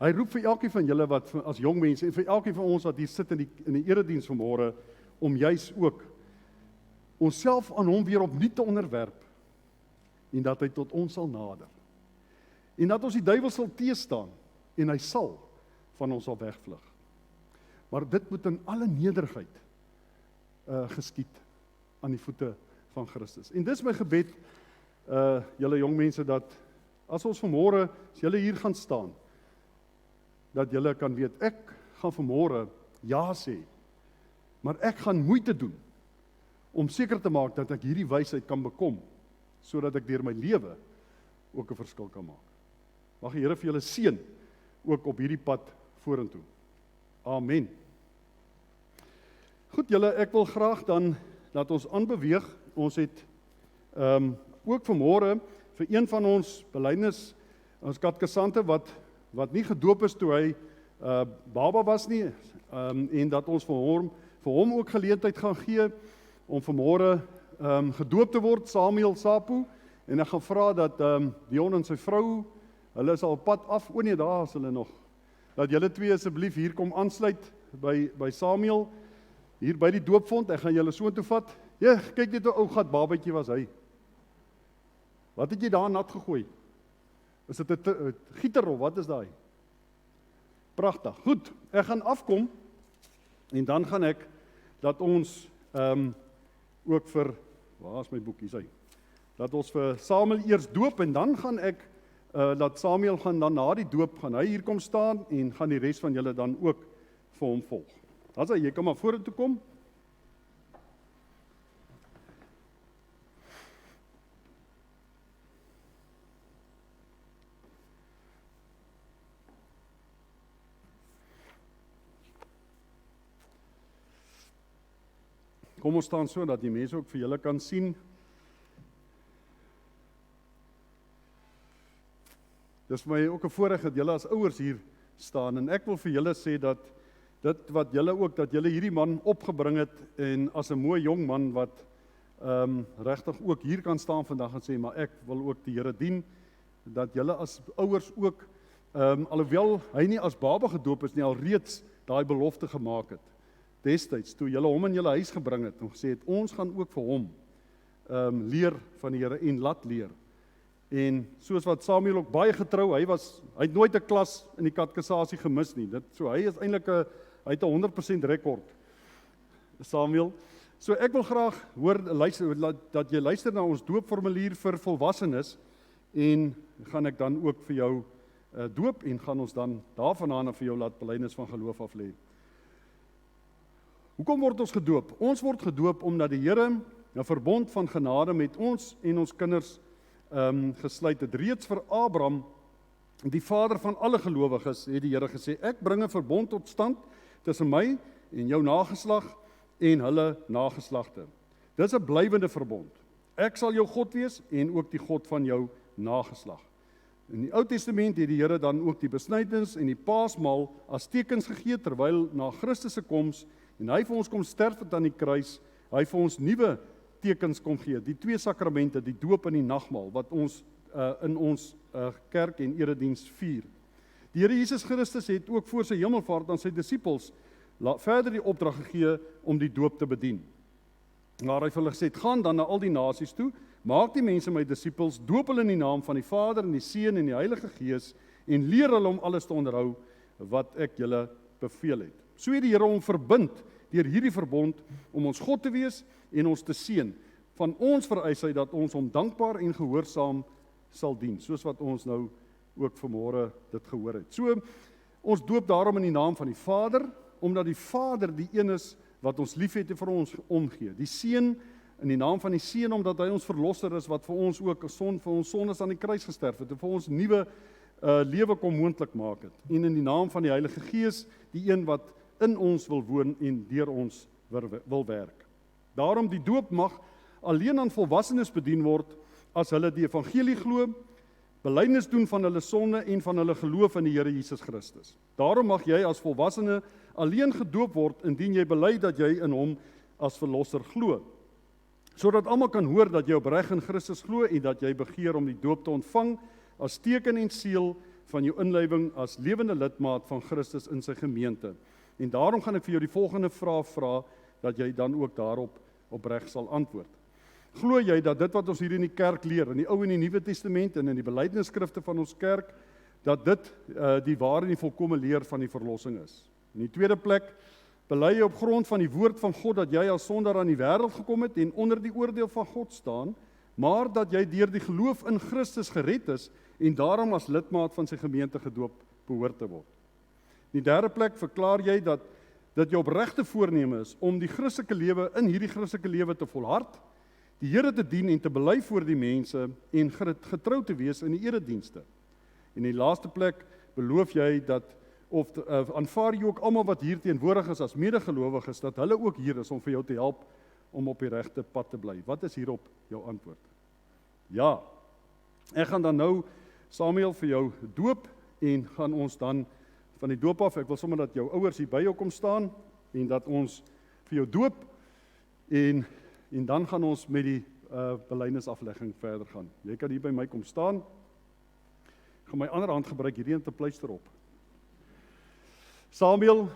Hy roep vir elkeen van julle wat as jong mense, en vir elkeen van ons wat hier sit in die erediens vanmôre, om juis ook onsself aan hom weer opnuut te onderwerp, en dat hy tot ons sal nader. En dat ons die duiwel sal teëstaan, en hy sal van ons sal wegvlug. Maar dit moet in alle nederigheid geskied aan die voete van Christus. En dis my gebed, julle jong mense, dat as ons vanmôre, as julle hier gaan staan, dat julle kan weet, ek gaan vanmôre ja sê, maar ek gaan moeite doen, om seker te maak dat ek hierdie wysheid kan bekom, sodat ek deur my lewe ook 'n verskil kan maak. Mag die Here vir julle seën, ook op hierdie pad vorentoe. Amen. Goed julle, ek wil graag dan dat ons aanbeweeg. Ons het ook vanmôre vir een van ons belydenis, ons katkesante wat nie gedoop is toe hy baba was nie, en dat ons vir hom ook geleentheid gaan gee om vanmôre gedoop te word, Samuel Sapu, en ek gaan vra dat Dion en sy vrou, hulle is al pad af, nee, daar is hulle nog, dat julle twee asseblief hier kom aansluit by Samuel, hier by die doopvond, ek gaan julle so toe vat. Ja, kyk net hoe ou gat babatjie was hy. Wat het jy daar nat gegooi? Is dit 'n gieter of wat is daai? Pragtig. Goed, ek gaan afkom en dan gaan ek dat ons ook vir, waar is my boek, hier is hy, dat ons vir Samuel eers doop en dan gaan ek dat Samuel gaan dan na die doop gaan hy hier kom staan en gaan die res van julle dan ook vir hom volg. Dan sê jy kan maar vorentoe kom. Kom ons staan so dat die mense ook vir julle kan sien. Dis vir my ook 'n voorreg dat julle as ouers hier staan en ek wil vir julle sê dat dit wat julle ook, dat julle hierdie man opgebring het en as 'n mooi jong man wat regtig ook hier kan staan vandag en sê, maar ek wil ook die Here dien, dat julle as ouers ook, alhoewel hy nie as baba gedoop is nie, al reeds daai belofte gemaak het. Destyds, toe julle hom in julle huis gebring het en gesê het, ons gaan ook vir hom leer van die Here en laat leer. En soos wat Samuel ook baie getrou, hy het nooit 'n klas in die katkesasie gemis nie. Hy is eintlik hy het 'n 100% rekord. Samuel. So ek wil graag luister dat jy luister na ons doopformulier vir volwassenes en gaan ek dan ook vir jou doop en gaan ons dan daarvandaan vir jou laat belydenis van geloof af lê. Hoekom word ons gedoop? Ons word gedoop omdat die Here 'n verbond van genade met ons en ons kinders gesluit het. Reeds vir Abraham, die vader van alle gelowiges, het die Here gesê, ek bring 'n verbond tot stand tussen my en jou nageslag en hulle nageslagte. Dis 'n blywende verbond. Ek sal jou God wees en ook die God van jou nageslag. In die Ou Testament het die Here dan ook die besnydenis en die Paasmaal as tekens gegee terwyl na Christus se koms en hy vir ons kom sterf het aan die kruis, hy vir ons nuwe tekens kom gee, die twee sakramente, die doop en die nagmaal, wat ons in ons kerk en erediens vier. Die Here Jesus Christus het ook voor sy hemelvaart aan sy disippels verder die opdrag gegee om die doop te bedien. Waar hy vir hulle gesê het, gaan dan na al die nasies toe, maak die mense my disippels, doop hulle in die naam van die Vader en die Seun en die Heilige Gees en leer hulle om alles te onderhou wat ek julle beveel het. So het die Here hom verbind deur hierdie verbond om ons God te wees en ons te seën. Van ons vereis hy dat ons hom dankbaar en gehoorsaam sal dien, soos wat ons nou ook vanmôre dit gehoor het. So, ons doop daarom in die naam van die Vader, omdat die Vader die een is wat ons liefhet en vir ons omgee. Die Seun in die naam van die Seun, omdat hy ons verlosser is, wat vir ons ook vir ons sondes aan die kruis gesterf het en vir ons nuwe lewe kom moontlik maak het. En in die naam van die Heilige Gees, die een wat in ons wil woon en deur ons wil werk. Daarom die doop mag alleen aan volwassenes bedien word as hulle die evangelie glo, belydenis doen van hulle sonde en van hulle geloof in die Here Jesus Christus. Daarom mag jy as volwassene alleen gedoop word indien jy bely dat jy in hom as verlosser glo, sodat almal kan hoor dat jy opreg in Christus glo en dat jy begeer om die doop te ontvang as teken en seël van jou inlywing as lewende lidmaat van Christus in sy gemeente. En daarom gaan ek vir jou die volgende vraag vra, dat jy dan ook daarop opreg sal antwoord. Glo jy dat dit wat ons hier in die kerk leer, in die Ou en die Nuwe Testament en in die belydenisskrifte van ons kerk, dat dit die ware en die volkomme leer van die verlossing is? In die tweede plek, bely jy op grond van die woord van God dat jy as sondaar aan die wêreld gekom het en onder die oordeel van God staan, maar dat jy deur die geloof in Christus gered is en daarom as lidmaat van sy gemeente gedoop behoort te word. In die derde plek verklaar jy dat jou opregte voorneme is om die Christelike lewe in hierdie Christelike lewe te volhard, die Here te dien en te bely voor die mense en getrou te wees in die eredienste. En in die laaste plek beloof jy dat of aanvaar jy ook almal wat hier teenwoordig is as medegelowiges, dat hulle ook hier is om vir jou te help om op die regte pad te bly? Wat is hierop jou antwoord? Ja, ek gaan dan nou Samuel vir jou doop en gaan ons dan van die doop af, ek wil sommer dat jou ouers hier by jou kom staan en dat ons vir jou doop en dan gaan ons met die belydenisaflegging verder gaan. Jy kan hier by my kom staan. Ek gaan my ander hand gebruik hierdie een te pleister op. Samuel,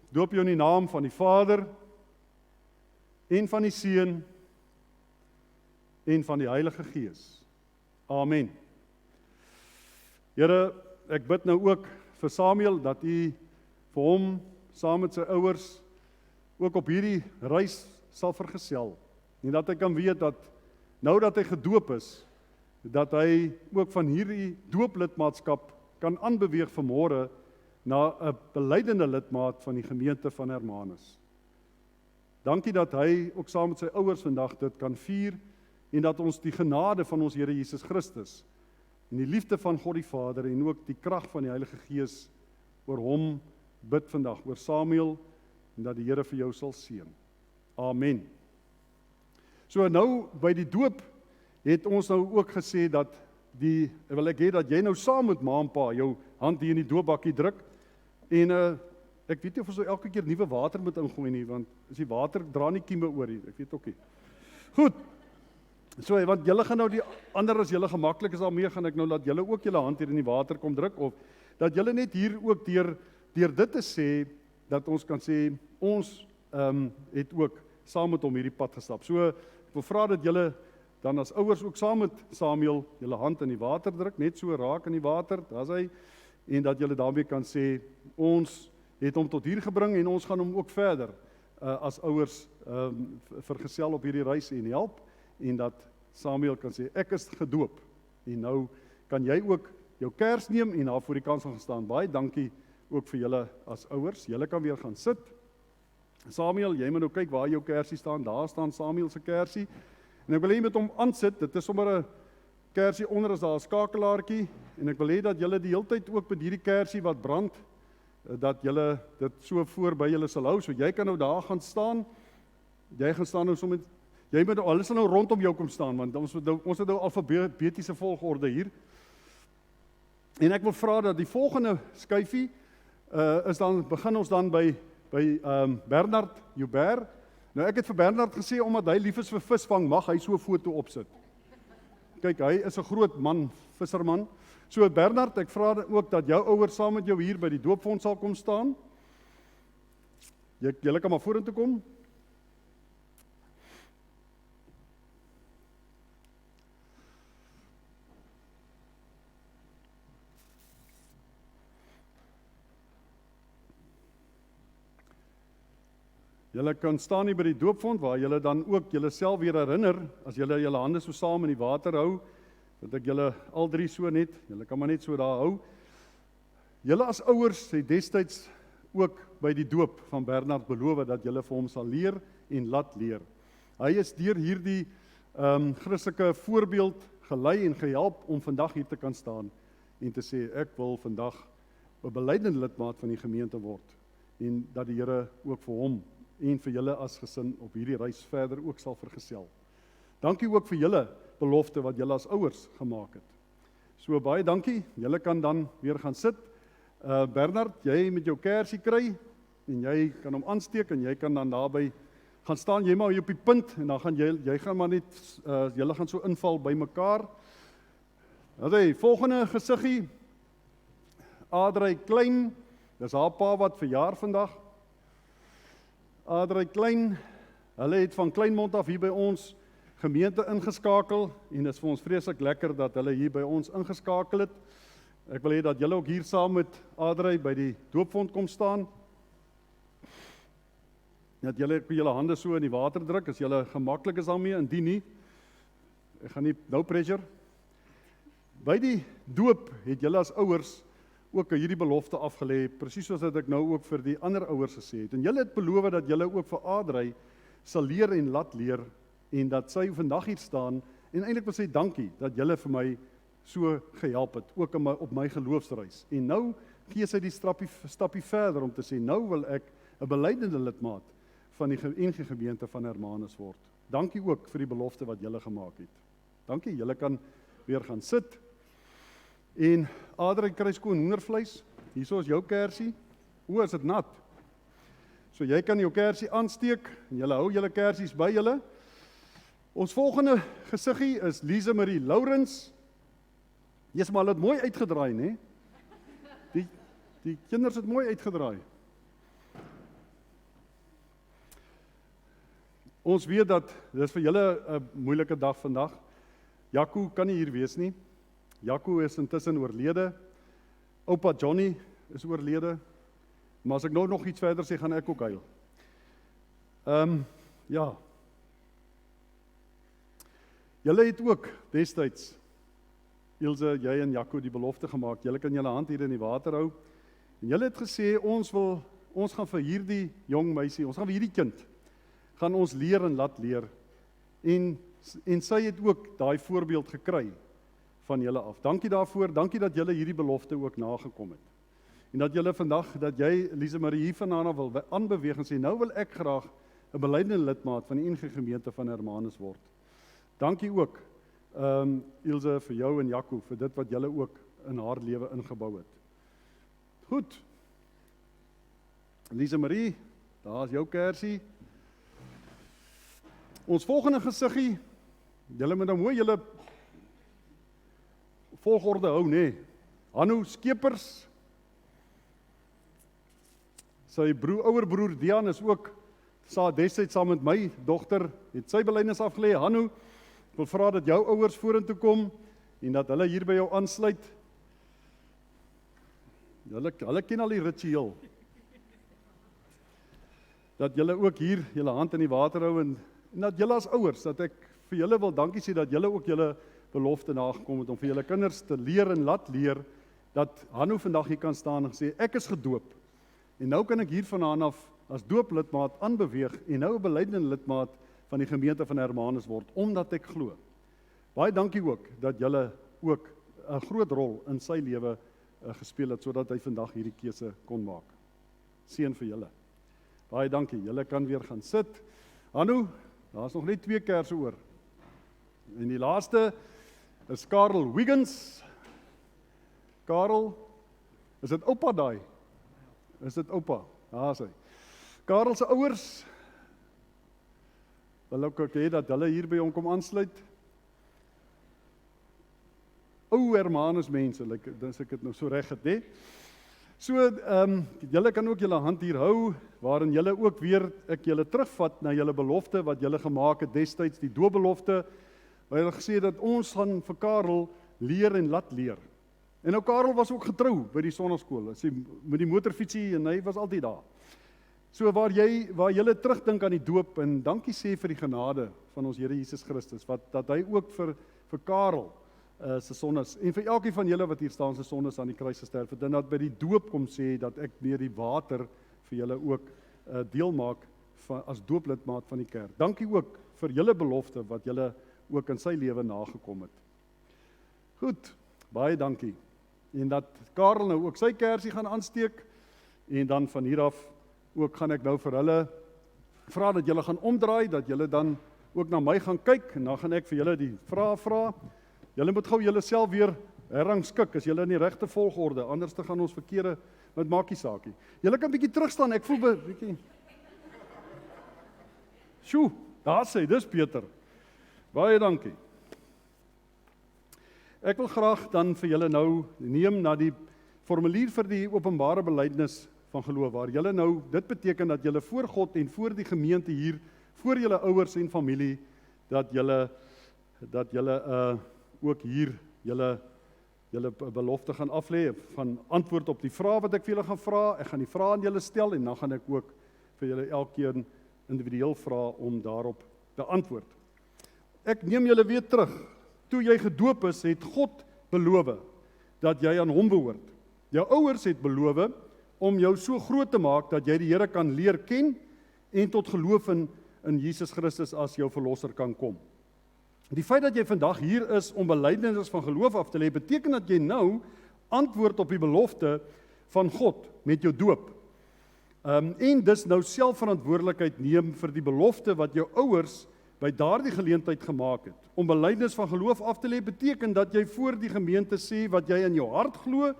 doop jou in die naam van die Vader en van die Seun en van die Heilige Gees. Amen. Here, ek bid nou ook vir Samuel dat U vir hom saam met sy ouers ook op hierdie reis sal vergesel. En dat hy kan weet dat nou dat hy gedoop is, dat hy ook van hierdie dooplidmaatskap kan aanbeweeg vanmôre na 'n belydende lidmaat van die gemeente van Hermanus. Dankie dat hy ook saam met sy ouers vandag dit kan vier en dat ons die genade van ons Here Jesus Christus en die liefde van God die Vader en ook die krag van die Heilige Gees oor hom bid vandag, oor Samuel, en dat die Here vir jou sal seën. Amen. So nou by die doop het ons nou ook gesê dat ek hê dat jy nou saam met ma en pa jou hand hier in die doopbakkie druk en ek weet nie of ons nou elke keer nuwe water moet ingooi nie, want as die water dra nie kieme oor nie, ek weet ook nie. Goed. So, want julle gaan nou die ander as julle gemaklik is daarmee, gaan ek nou laat julle ook julle hand hier in die water kom druk, of dat julle net hier ook deur dit te sê, dat ons kan sê, ons het ook saam met hom hierdie pad gestap. So, ek wil vra dat julle dan as ouers ook saam met Samuel julle hand in die water druk, net so raak in die water, daar's hy, en dat julle daarmee kan sê, ons het hom tot hier gebring en ons gaan hom ook verder as ouers vergesel op hierdie reis en help, en dat Samuel kan sê, ek is gedoop, en nou kan jy ook jou kers neem en daar voor die kansel gaan staan. Baie dankie ook vir julle as ouers, julle kan weer gaan sit. Samuel, jy moet nou kyk waar jou kersie staan, daar staan Samuel se kersie, en ek wil hê met hom aansit, dit is sommer 'n kersie onder as daar 'n skakelaartjie, en ek wil hê dat julle die hele tyd ook met hierdie kersie wat brand, dat julle dit so voor by julle sal hou, so jy kan nou daar gaan staan, jy gaan staan nou so met, jy moet nou, hulle sal nou rondom jou kom staan, want ons het nou alfabetiese volgorde hier, en ek wil vra dat die volgende skyfie, begin ons dan by Bernard Joubert. Nou ek het vir Bernard gesê, omdat hy lief is vir visvang, mag hy so 'n foto opsit. Kyk, hy is 'n groot man, visserman. So Bernard, ek vra ook dat jou ouers saam met jou hier by die doopfonds sal kom staan. Julle kan maar vorentoe kom. Julle kan staan hier by die doopfonds, waar julle dan ook julle self weer herinner, as julle julle hande so saam in die water hou, dat ek julle al drie so net, julle kan maar net so daar hou. Julle as ouers het destyds ook by die doop van Bernard beloof dat julle vir hom sal leer en laat leer. Hy is deur hierdie Christelike voorbeeld gelei en gehelp om vandag hier te kan staan en te sê, ek wil vandag 'n belydende lidmaat van die gemeente word, en dat die Here ook vir hom en vir julle as gesin op hierdie reis verder ook sal vergesel. Dankie ook vir julle belofte wat julle as ouers gemaak het. So baie dankie, julle kan dan weer gaan sit. Bernard, jy met jou kersie kry, en jy kan hom aansteek, en jy kan dan daarby gaan staan, jy maar hier op die punt, en dan gaan jy gaan maar net, julle gaan so inval by mekaar. Volgende gesiggie, Adrey Klein, dis haar pa wat verjaar vandag. Adrey Klein, hulle het van Kleinmond af hier by ons gemeente ingeskakel, en dit is vir ons vreeslik lekker dat hulle hier by ons ingeskakel het. Ek wil hê dat julle ook hier saam met Adrey by die doopfonds kom staan, dat julle julle hande so in die water druk, as julle gemaklik is daarmee, indien nie, ek gaan nie, no pressure. By die doop het julle as ouers ook hierdie belofte afgelê, presies soos dat ek nou ook vir die ander ouers gesê het. En julle het beloof dat julle ook vir Adrey sal leer en laat leer, en dat sy vandag hier staan, en eintlik wil sê dankie, dat julle vir my so gehelp het, ook op my geloofsreis. En nou gee sy die stappie verder om te sê, nou wil ek 'n beleidende lidmaat van die NG Gemeente van Hermanus word. Dankie ook vir die belofte wat julle gemaak het. Dankie, julle kan weer gaan sit. En Adrian kry skoon hoendervleis. Hierso is jou kersie. O, is dit nat? So jy kan jou kersie aansteek en julle hou julle kersies by julle. Ons volgende gesiggie is Lise Marie Lourens. Jy's maar het mooi uitgedraai, né? Die kinders het mooi uitgedraai. Ons weet dat dis vir julle 'n moeilike dag vandag. Jaco kan nie hier wees nie. Jaco is intussen oorlede. Oupa Johnny is oorlede. Maar as ek nou nog iets verder sê, gaan ek ook huil. Ja. Julle het ook destyds, Ilse, jy en Jaco, die belofte gemaak. Julle kan julle hand hier in die water hou. En julle het gesê, ons gaan vir hierdie jong meisie, ons gaan vir hierdie kind, gaan ons leer en laat leer. En sy het ook daai voorbeeld gekry van julle af. Dankie daarvoor, dankie dat julle hierdie belofte ook nagekom het. En dat julle vandag, dat jy, Lise Marie, hier vandaan af wil aanbeweeg en sê, nou wil ek graag 'n beleidende lidmaat van die NG Gemeente van Hermanus word. Dankie ook, Ilse, vir jou en Jaco, vir dit wat julle ook in haar lewe ingebou het. Goed. Lise Marie, daar is jou kersie. Ons volgende gesiggie, julle moet nou mooi julle volgorde hou, nê? Hanno Skeepers, sy ouer broer Dian is ook destyds saam met my dogter, het sy belydenis afgelê. Hanno, ek wil vra dat jou ouers vorentoe kom en dat hulle hier by jou aansluit. Hulle ken al die ritueel. Dat julle ook hier julle hand in die water hou en dat julle as ouers, dat ek vir julle wil dankie sê dat julle ook julle belofte nagekom het om vir julle kinders te leer en laat leer, dat Hanno vandag hier kan staan en sê, ek is gedoop. En nou kan ek hier vandaan af as dooplidmaat aanbeweeg en nou 'n beleidende lidmaat van die gemeente van Hermanus word, omdat ek glo. Baie dankie ook dat julle ook 'n groot rol in sy lewe gespeel het, sodat hy vandag hierdie keuse kon maak. Seën vir julle. Baie dankie, julle kan weer gaan sit. Hanno, daar is nog net 2 kerse oor. En die laaste is Karel Wiggins. Karel, is dit oupa daai? Is dit oupa? Daar is hy. Karel se ouers wil ook hê dat hulle hier by hom kom aansluit. Ou Hermanus mense, as ek dit nou so reg het, hè? So, julle kan ook julle hand hier hou, waarin julle ook weer, ek julle terugvat na julle belofte, wat julle gemaak het destyds, die doopbelofte, waar julle gesê dat ons gaan vir Karel leer en laat leer. En nou Karel was ook getrou by die sonnaskool, met die motorfietsie, en hy was altyd daar. So waar julle terugdink aan die doop, en dankie sê vir die genade van ons Here Jesus Christus, dat hy ook vir Karel se sondes, en vir elkeen van julle wat hier staan, se sondes aan die kruis gesterf het, en dat by die doop kom sê, dat ek deur die water vir julle ook deel maak as dooplidmaat van die kerk. Dankie ook vir julle belofte, wat julle ook in sy lewe nagekom het. Goed, baie dankie. En dat Karel nou ook sy kersie gaan aansteek, en dan van hier af ook gaan ek nou vir hulle vra dat julle gaan omdraai, dat julle dan ook na my gaan kyk, en dan gaan ek vir julle die vrae vra. Julle moet gou julle self weer herrangskik, as julle in die regte volgorde, anders te gaan ons verkeerde, met maakie saakie. Julle kan bietjie terugstaan, ek voel bietjie. Sjoe, daar sê, dis Peter. Baie dankie. Ek wil graag dan vir julle nou neem na die formulier vir die openbare belydenis van geloof, waar julle nou, dit beteken dat julle voor God en voor die gemeente hier, voor julle ouers en familie, dat julle ook hier julle belofte gaan aflê, van antwoord op die vrae wat ek vir julle gaan vra. Ek gaan die vrae aan julle stel en dan gaan ek ook vir julle elkeen individueel vra om daarop te antwoord. Ek neem julle weer terug. Toe jy gedoop is, het God beloof dat jy aan hom behoort. Jou ouers het beloof om jou so groot te maak dat jy die Here kan leer ken en tot geloof in Jesus Christus as jou verlosser kan kom. Die feit dat jy vandag hier is om belydenis van geloof af te lê, beteken dat jy nou antwoord op die belofte van God met jou doop. En dus nou selfverantwoordelikheid neem vir die belofte wat jou ouers by daardie geleentheid gemaak het. Om belydenis van geloof af te lê beteken dat jy voor die gemeente sê wat jy in jou hart glo,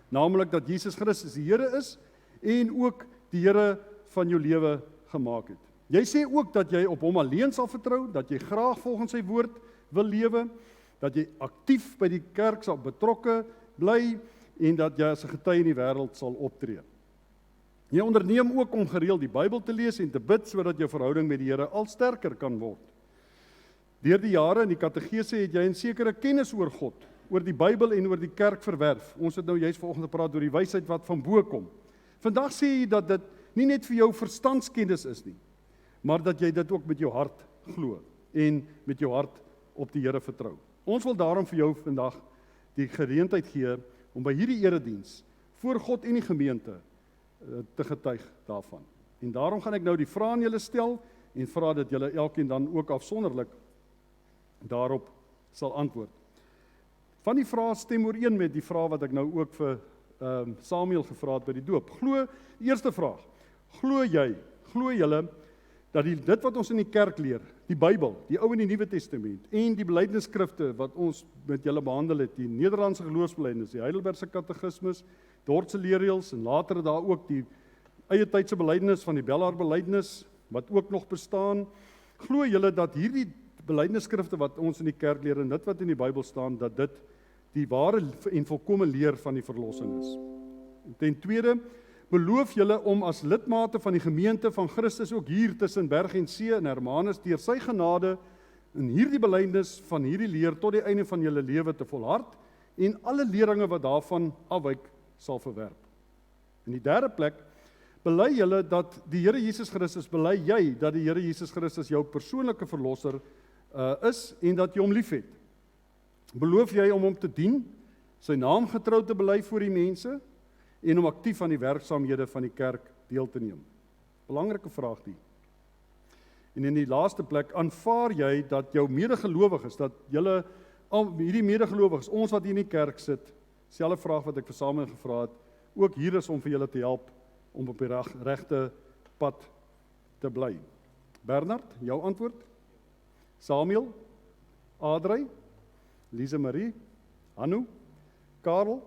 naamlik dat Jesus Christus die Here is en ook die Here van jou lewe gemaak het. Jy sê ook dat jy op hom alleen sal vertrou, dat jy graag volgens sy woord wil lewe, dat jy aktief by die kerk sal betrokke bly en dat jy as 'n getuie in die wêreld sal optree. Jy onderneem ook om gereeld die Bybel te lees en te bid sodat jou verhouding met die Here al sterker kan word. Deur die jare in die katekese het jy 'n sekere kennis oor God, oor die Bybel en oor die kerk verwerf. Ons het nou juist vanoggend gepraat oor die wysheid wat van bo kom. Vandag sê jy dat dit nie net vir jou verstandskennis is nie, maar dat jy dit ook met jou hart glo en met jou hart op die Here vertrou. Ons wil daarom vir jou vandag die geleentheid gee om by hierdie erediens voor God en die gemeente te getuig daarvan. En daarom gaan ek nou die vrae aan julle stel en vra dat julle elkeen dan ook afsonderlik daarop sal antwoord. Van die vrae stem ooreen met die vraag wat ek nou ook vir Samuel gevra het by die doop. Eerste vraag, glo julle dat dit wat ons in die kerk leer, die Bybel, die Ou en die Nuwe Testament en die belydenisskrifte wat ons met julle behandel het, die Nederlandse geloofsbelydenis, die Heidelbergse katekismes, Dordtse leerreëls en later daar ook die eie tydse belydenis van die Bellaar belydenis wat ook nog bestaan. Glo julle dat hierdie belydenisskrifte wat ons in die kerk leer en dit wat in die Bybel staan, dat dit die ware en volkomme leer van die verlossing is? En ten tweede, beloof julle om as lidmate van die gemeente van Christus ook hier tussen Berg en See in Hermanus deur sy genade in hierdie belydenis van hierdie leer tot die einde van julle lewe te volhard en alle leringe wat daarvan afwyk sal verwerp. In die derde plek, bely julle dat die Here Jesus Christus, bely jy dat die Here Jesus Christus jou persoonlike verlosser is en dat jy hom liefhet. Beloof jy om hom te dien, sy naam getrou te bely voor die mense en om aktief aan die werksaamhede van die kerk deel te neem? Belangrike vraag die. En in die laaste plek, aanvaar jy dat jou medegelowiges, dat julle, hierdie medegelowiges, ons wat hier in die kerk sit, selfe vraag wat ek vir Samuel gevra het, ook hier is om vir julle te help om op die regte pad te bly. Bernard, jou antwoord? Samuel, Adrey, Lise Marie, Hanno, Karel.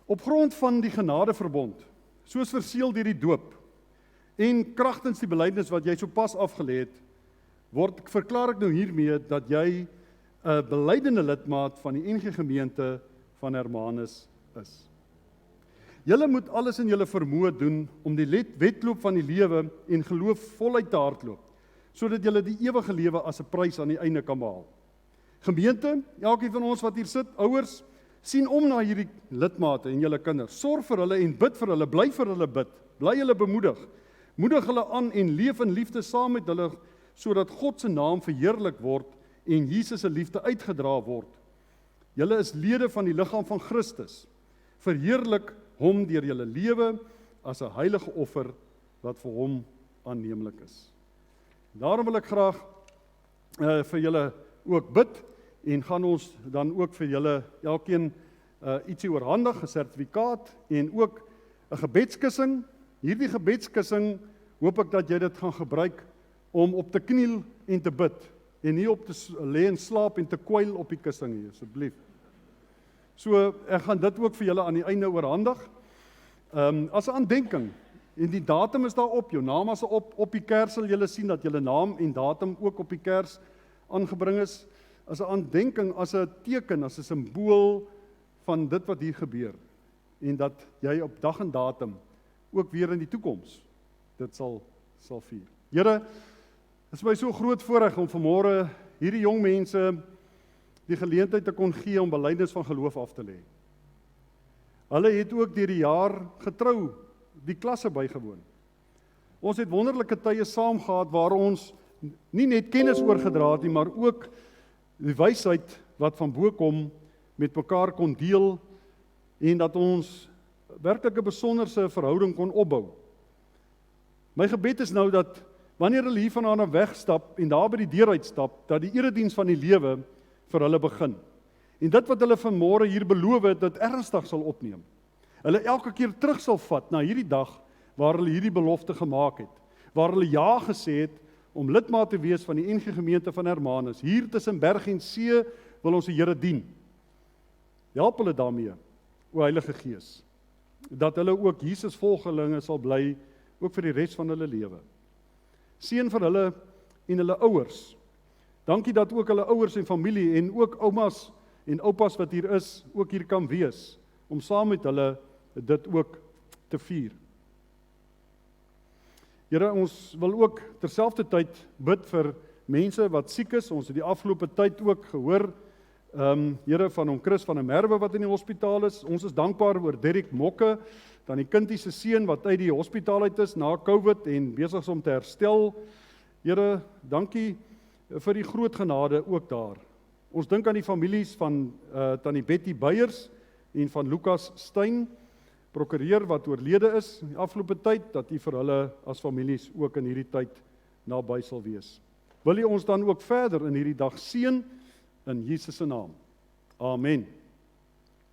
Op grond van die genadeverbond, soos verseël deur die doop en kragtens die belydenis wat jy sopas afgelê het, verklaar ek nou hiermee dat jy 'n belydende lidmaat van die NG Gemeente van Hermanus is. Julle moet alles in julle vermoë doen om die wedloop van die lewe en geloof voluit te hardloop, sodat julle die ewige lewe as 'n prys aan die einde kan behaal. Gemeente, elkeen van ons wat hier sit, ouers, sien om na hierdie lidmate en julle kinders. Sorg vir hulle en bid vir hulle, bly vir hulle bid, bly hulle bemoedig. Moedig hulle aan en leef in liefde saam met hulle, sodat God se naam verheerlik word en Jesus se liefde uitgedra word. Julle is lede van die liggaam van Christus. Verheerlik hom deur julle lewe as 'n heilige offer wat vir hom aanneemlik is. Daarom wil ek graag vir julle ook bid en gaan ons dan ook vir julle elkeen ietsie oorhandig, 'n sertifikaat en ook 'n gebedskussing. Hierdie gebedskussing hoop ek dat jy dit gaan gebruik om op te kniel en te bid en nie op te lê en slaap en te kwyl op die kussing nie, asseblief. So ek gaan dit ook vir julle aan die einde oorhandig. As 'n aandenking en die datum is daar op, jou naam is op die kers sal julle sien dat julle naam en datum ook op die kers aangebring is. As 'n aandenking, as 'n teken, as 'n simbool van dit wat hier gebeur en dat jy op dag en datum ook weer in die toekoms dit sal vier. Here, dit is my so groot voorreg om vanmôre hierdie jong mense die geleentheid te kon gee om belydenis van geloof af te lê. Hulle het ook deur die jaar getrou die klasse bygewoon. Ons het wonderlike tye saam gehad waar ons nie net kennis oorgedra het nie, maar ook die wysheid wat van bo kom met mekaar kon deel en dat ons werklik 'n besonderse verhouding kon opbou. My gebed is nou dat wanneer hulle hier vanaand wegstap en daar by die deur uitstap, dat die erediens van die lewe vir hulle begin. En dit wat hulle vanmôre hier beloof het, dit ernstig sal opneem. hulle elke keer terug sal vat na hierdie dag waar hulle hierdie belofte gemaak het, waar hulle ja gesê het om lidmaat te wees van die NG Gemeente van Hermanus. Hier tussen berg en see wil ons die Here dien. Help hulle daarmee, o Heilige Gees, dat hulle ook Jesus volgelinge sal bly, ook vir die res van hulle lewe. Seën vir hulle en hulle ouers. Dankie dat ook hulle ouers en familie en ook oumas en oupas wat hier is, ook hier kan wees, om saam met hulle dit ook te vier. Here, ons wil ook terselfdertyd bid vir mense wat siek is. Ons het die afgelope tyd ook gehoor, Here, van hom Chris van der Merwe wat in die hospitaal is. Ons is dankbaar oor Derek Mokke, dan die kindie se seun wat uit die hospitaal uit is na COVID en besig is om te herstel. Here, dankie vir die groot genade ook daar. Ons dink aan die families van tannie Betty Beyers en van Lukas Steyn, prokureur wat oorlede is in die afgelope tyd, dat U vir hulle as families ook in hierdie tyd naby sal wees. Wil U ons dan ook verder in hierdie dag seën in Jesus se naam. Amen.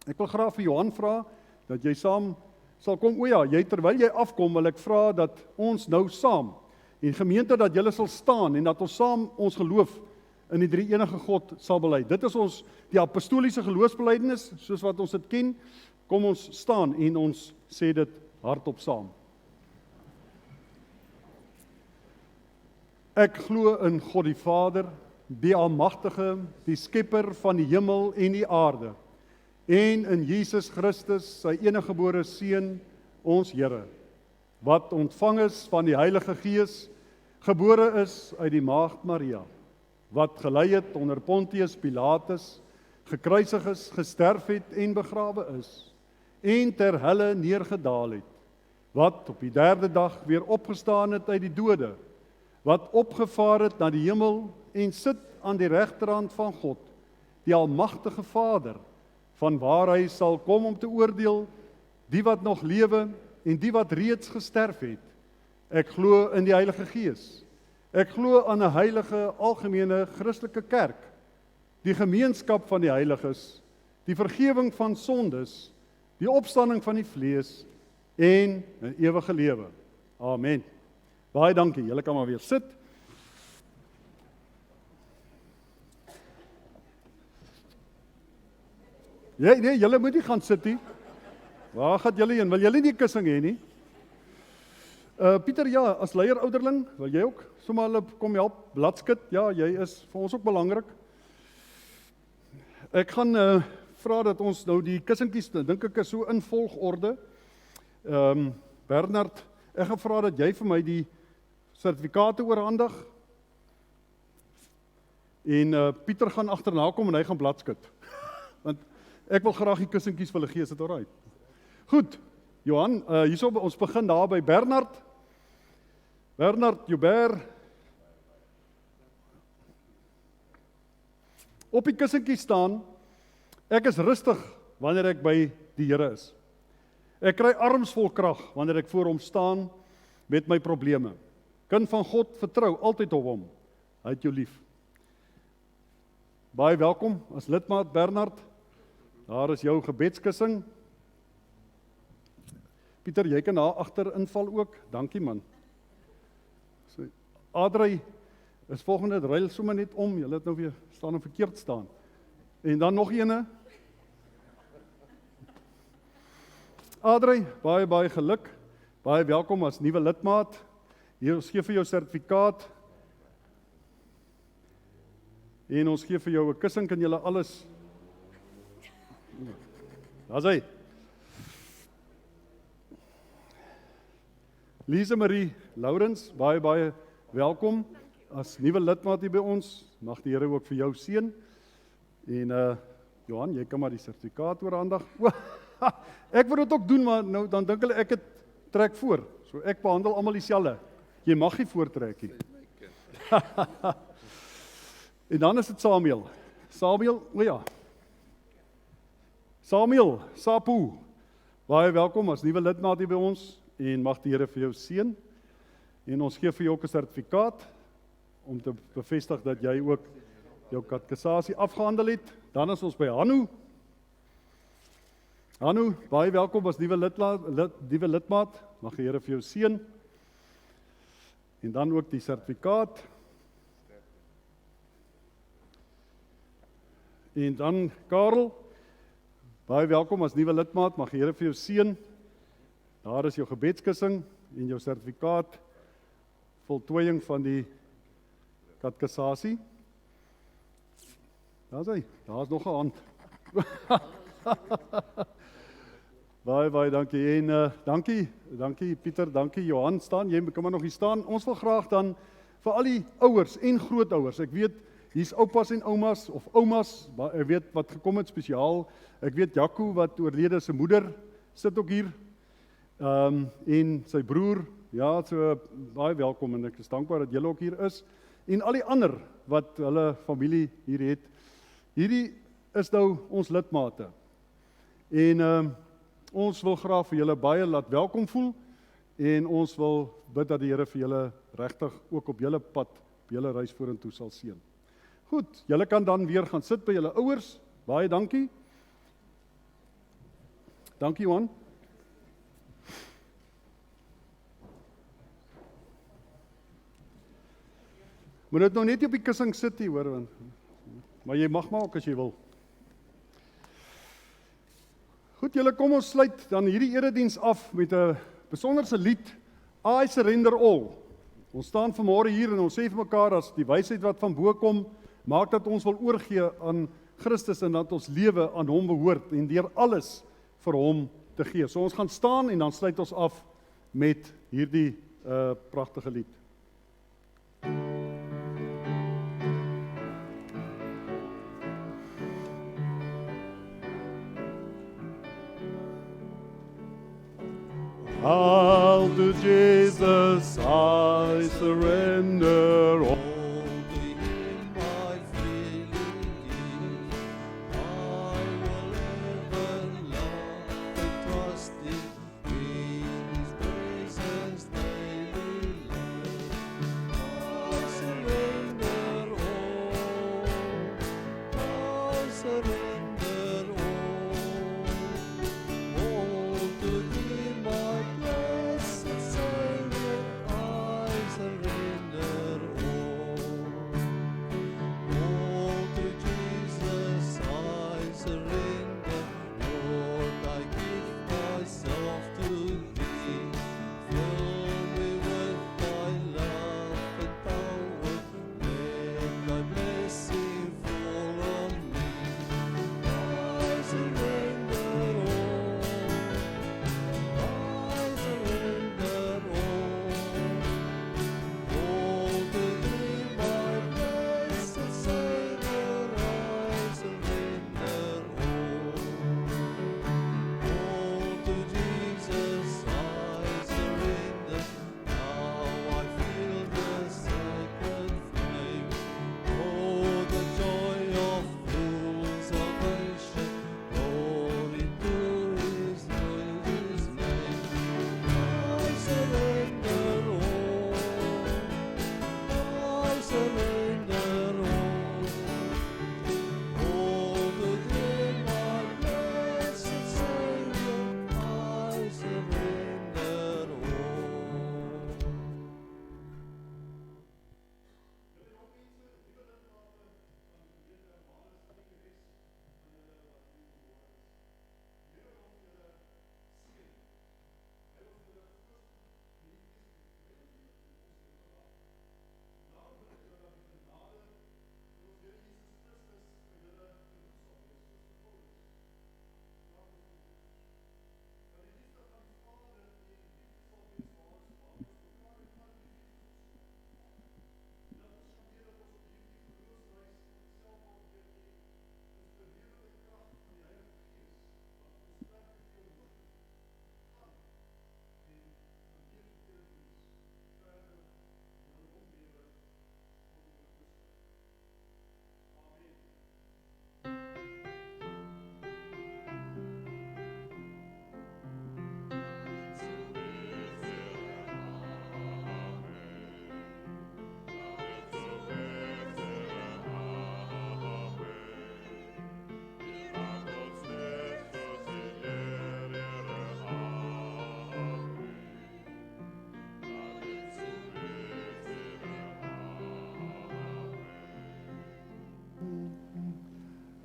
Ek wil graag vir Johan vra dat jy saam sal kom. O ja, terwyl jy afkom, wil ek vra dat ons nou saam en gemeente dat julle sal staan en dat ons saam ons geloof in die drie enige God sal bely. Dit is ons die apostoliese geloofsbelijdenis, soos wat ons dit ken. Kom ons staan en ons sê dit hardop saam. Ek glo in God die Vader, die Almagtige, die Skepper van die hemel en die aarde, en in Jesus Christus, sy eniggebore Seun, ons Here, wat ontvang is van die Heilige Gees, gebore is uit die Maagd Maria, wat gelei het onder Pontius Pilatus, gekruisig is, gesterf het en begrawe is, en ter helle neergedaal het, wat op die derde dag weer opgestaan het uit die dode, wat opgevaar het na die hemel en sit aan die regterhand van God, die Almagtige Vader, van waar hy sal kom om te oordeel, die wat nog lewe en die wat reeds gesterf het. Ek glo in die Heilige Gees. Ek glo aan 'n heilige, algemene Christelike kerk, die gemeenskap van die heiliges, die vergifnis van sondes, die opstanding van die vlees en 'n ewige lewe. Amen. Baie dankie. Julle kan maar weer sit. Nee, julle moet nie gaan sit nie. Waar gaan julle heen? Wil julle nie 'n kussing hê nie? Pieter, ja, as leier ouderling, wil jy ook sommer hulle kom help, bladskit? Ja, jy is vir ons ook belangrik. Ek gaan vra dat ons nou die kussingkies, dink ek is so in volgorde. Bernard, ek gaan vra dat jy vir my die sertifikate oorhandig. En Pieter gaan agterna kom en hy gaan bladskit. Want ek wil graag die kussingkies vir hulle gee, is dit alright? Goed, Johan, hierso ons begin daar by Bernard. Bernard Joubert. Op die kussingkie staan, ek is rustig wanneer ek by die Here is. Ek kry arms vol krag wanneer ek voor hom staan met my probleme. Kind van God, vertrou altyd op hom. Hy het jou lief. Baie welkom as lidmaat Bernard. Daar is jou gebedskussing. Pieter, jy kan daar agter inval ook. Dankie man. So, Adrey is volgende, ruil sommer net om. Julle het nou weer staan en verkeerd staan. En dan nog ene. Adrey, baie geluk. Baie welkom as nuwe lidmaat. Hier, ons gee vir jou sertifikaat. En ons gee vir jou 'n kussing, kan julle alles. Daar's hy. Lise Marie Lourens, baie welkom as nuwe lidmaat hier by ons. Mag die Here ook vir jou seën. En Johan, jy kan maar die sertifikaat oorhandig. Ek wil dit ook doen, maar nou dan dink hulle ek het trek voor. So ek behandel almal dieselfde. Jy mag nie voortrek nie. En dan is dit Samuel. Samuel, o ja. Samuel, Sapu. Baie welkom as nuwe lidmaat hier by ons en mag die Here vir jou seën. En ons gee vir jou ook 'n sertifikaat om te bevestig dat jy ook jou katekisasie afgehandel het. Dan is ons by Hanu. Hanno, baie welkom as nuwe lidmaat. Mag die Here vir jou seën. En dan ook die sertifikaat. En dan Karel, baie welkom as nuwe lidmaat. Mag die Here vir jou seën. Daar is jou gebedskussing en jou sertifikaat. Voltooiing van die katekisasie. Daar's nog 'n hand. Baie dankie en dankie Pieter, dankie Johan, staan, jy kan maar nog hier staan. Ons wil graag dan vir al die ouers en grootouers, ek weet hier's oupas en oumas of oumas, ek weet wat gekom het spesiaal. Ek weet Jaco wat oorlede se moeder sit ook hier. En sy broer, ja, so baie welkom en ek is dankbaar dat julle ook hier is. En al die ander wat hulle familie hier het. Hierdie is nou ons lidmate. En ons wil graag vir julle baie laat welkom voel en ons wil bid dat die Here vir julle regtig ook op julle pad, op julle reis vorentoe sal seën. Goed, julle kan dan weer gaan sit by julle ouers. Baie dankie. Dankie Johan. Moet dit nou net op die kussing sit hier, hoor, maar jy mag maar ook as jy wil. Goed, julle, kom ons sluit dan hierdie erediens af met 'n besonderse lied, I Surrender All. Ons staan vanmôre hier en ons sê vir mekaar as die wysheid wat van bo kom, maak dat ons wil oorgee aan Christus en dat ons lewe aan hom behoort en deur alles vir hom te gee. So ons gaan staan en dan sluit ons af met hierdie pragtige lied. All to Jesus I surrender all.
To him I freely give. I will ever love and trust in His presence daily life. I surrender all. I surrender all. All to Him my blessed Savior, I surrender all.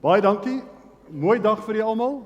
Baie dankie. Mooi dag vir julle almal.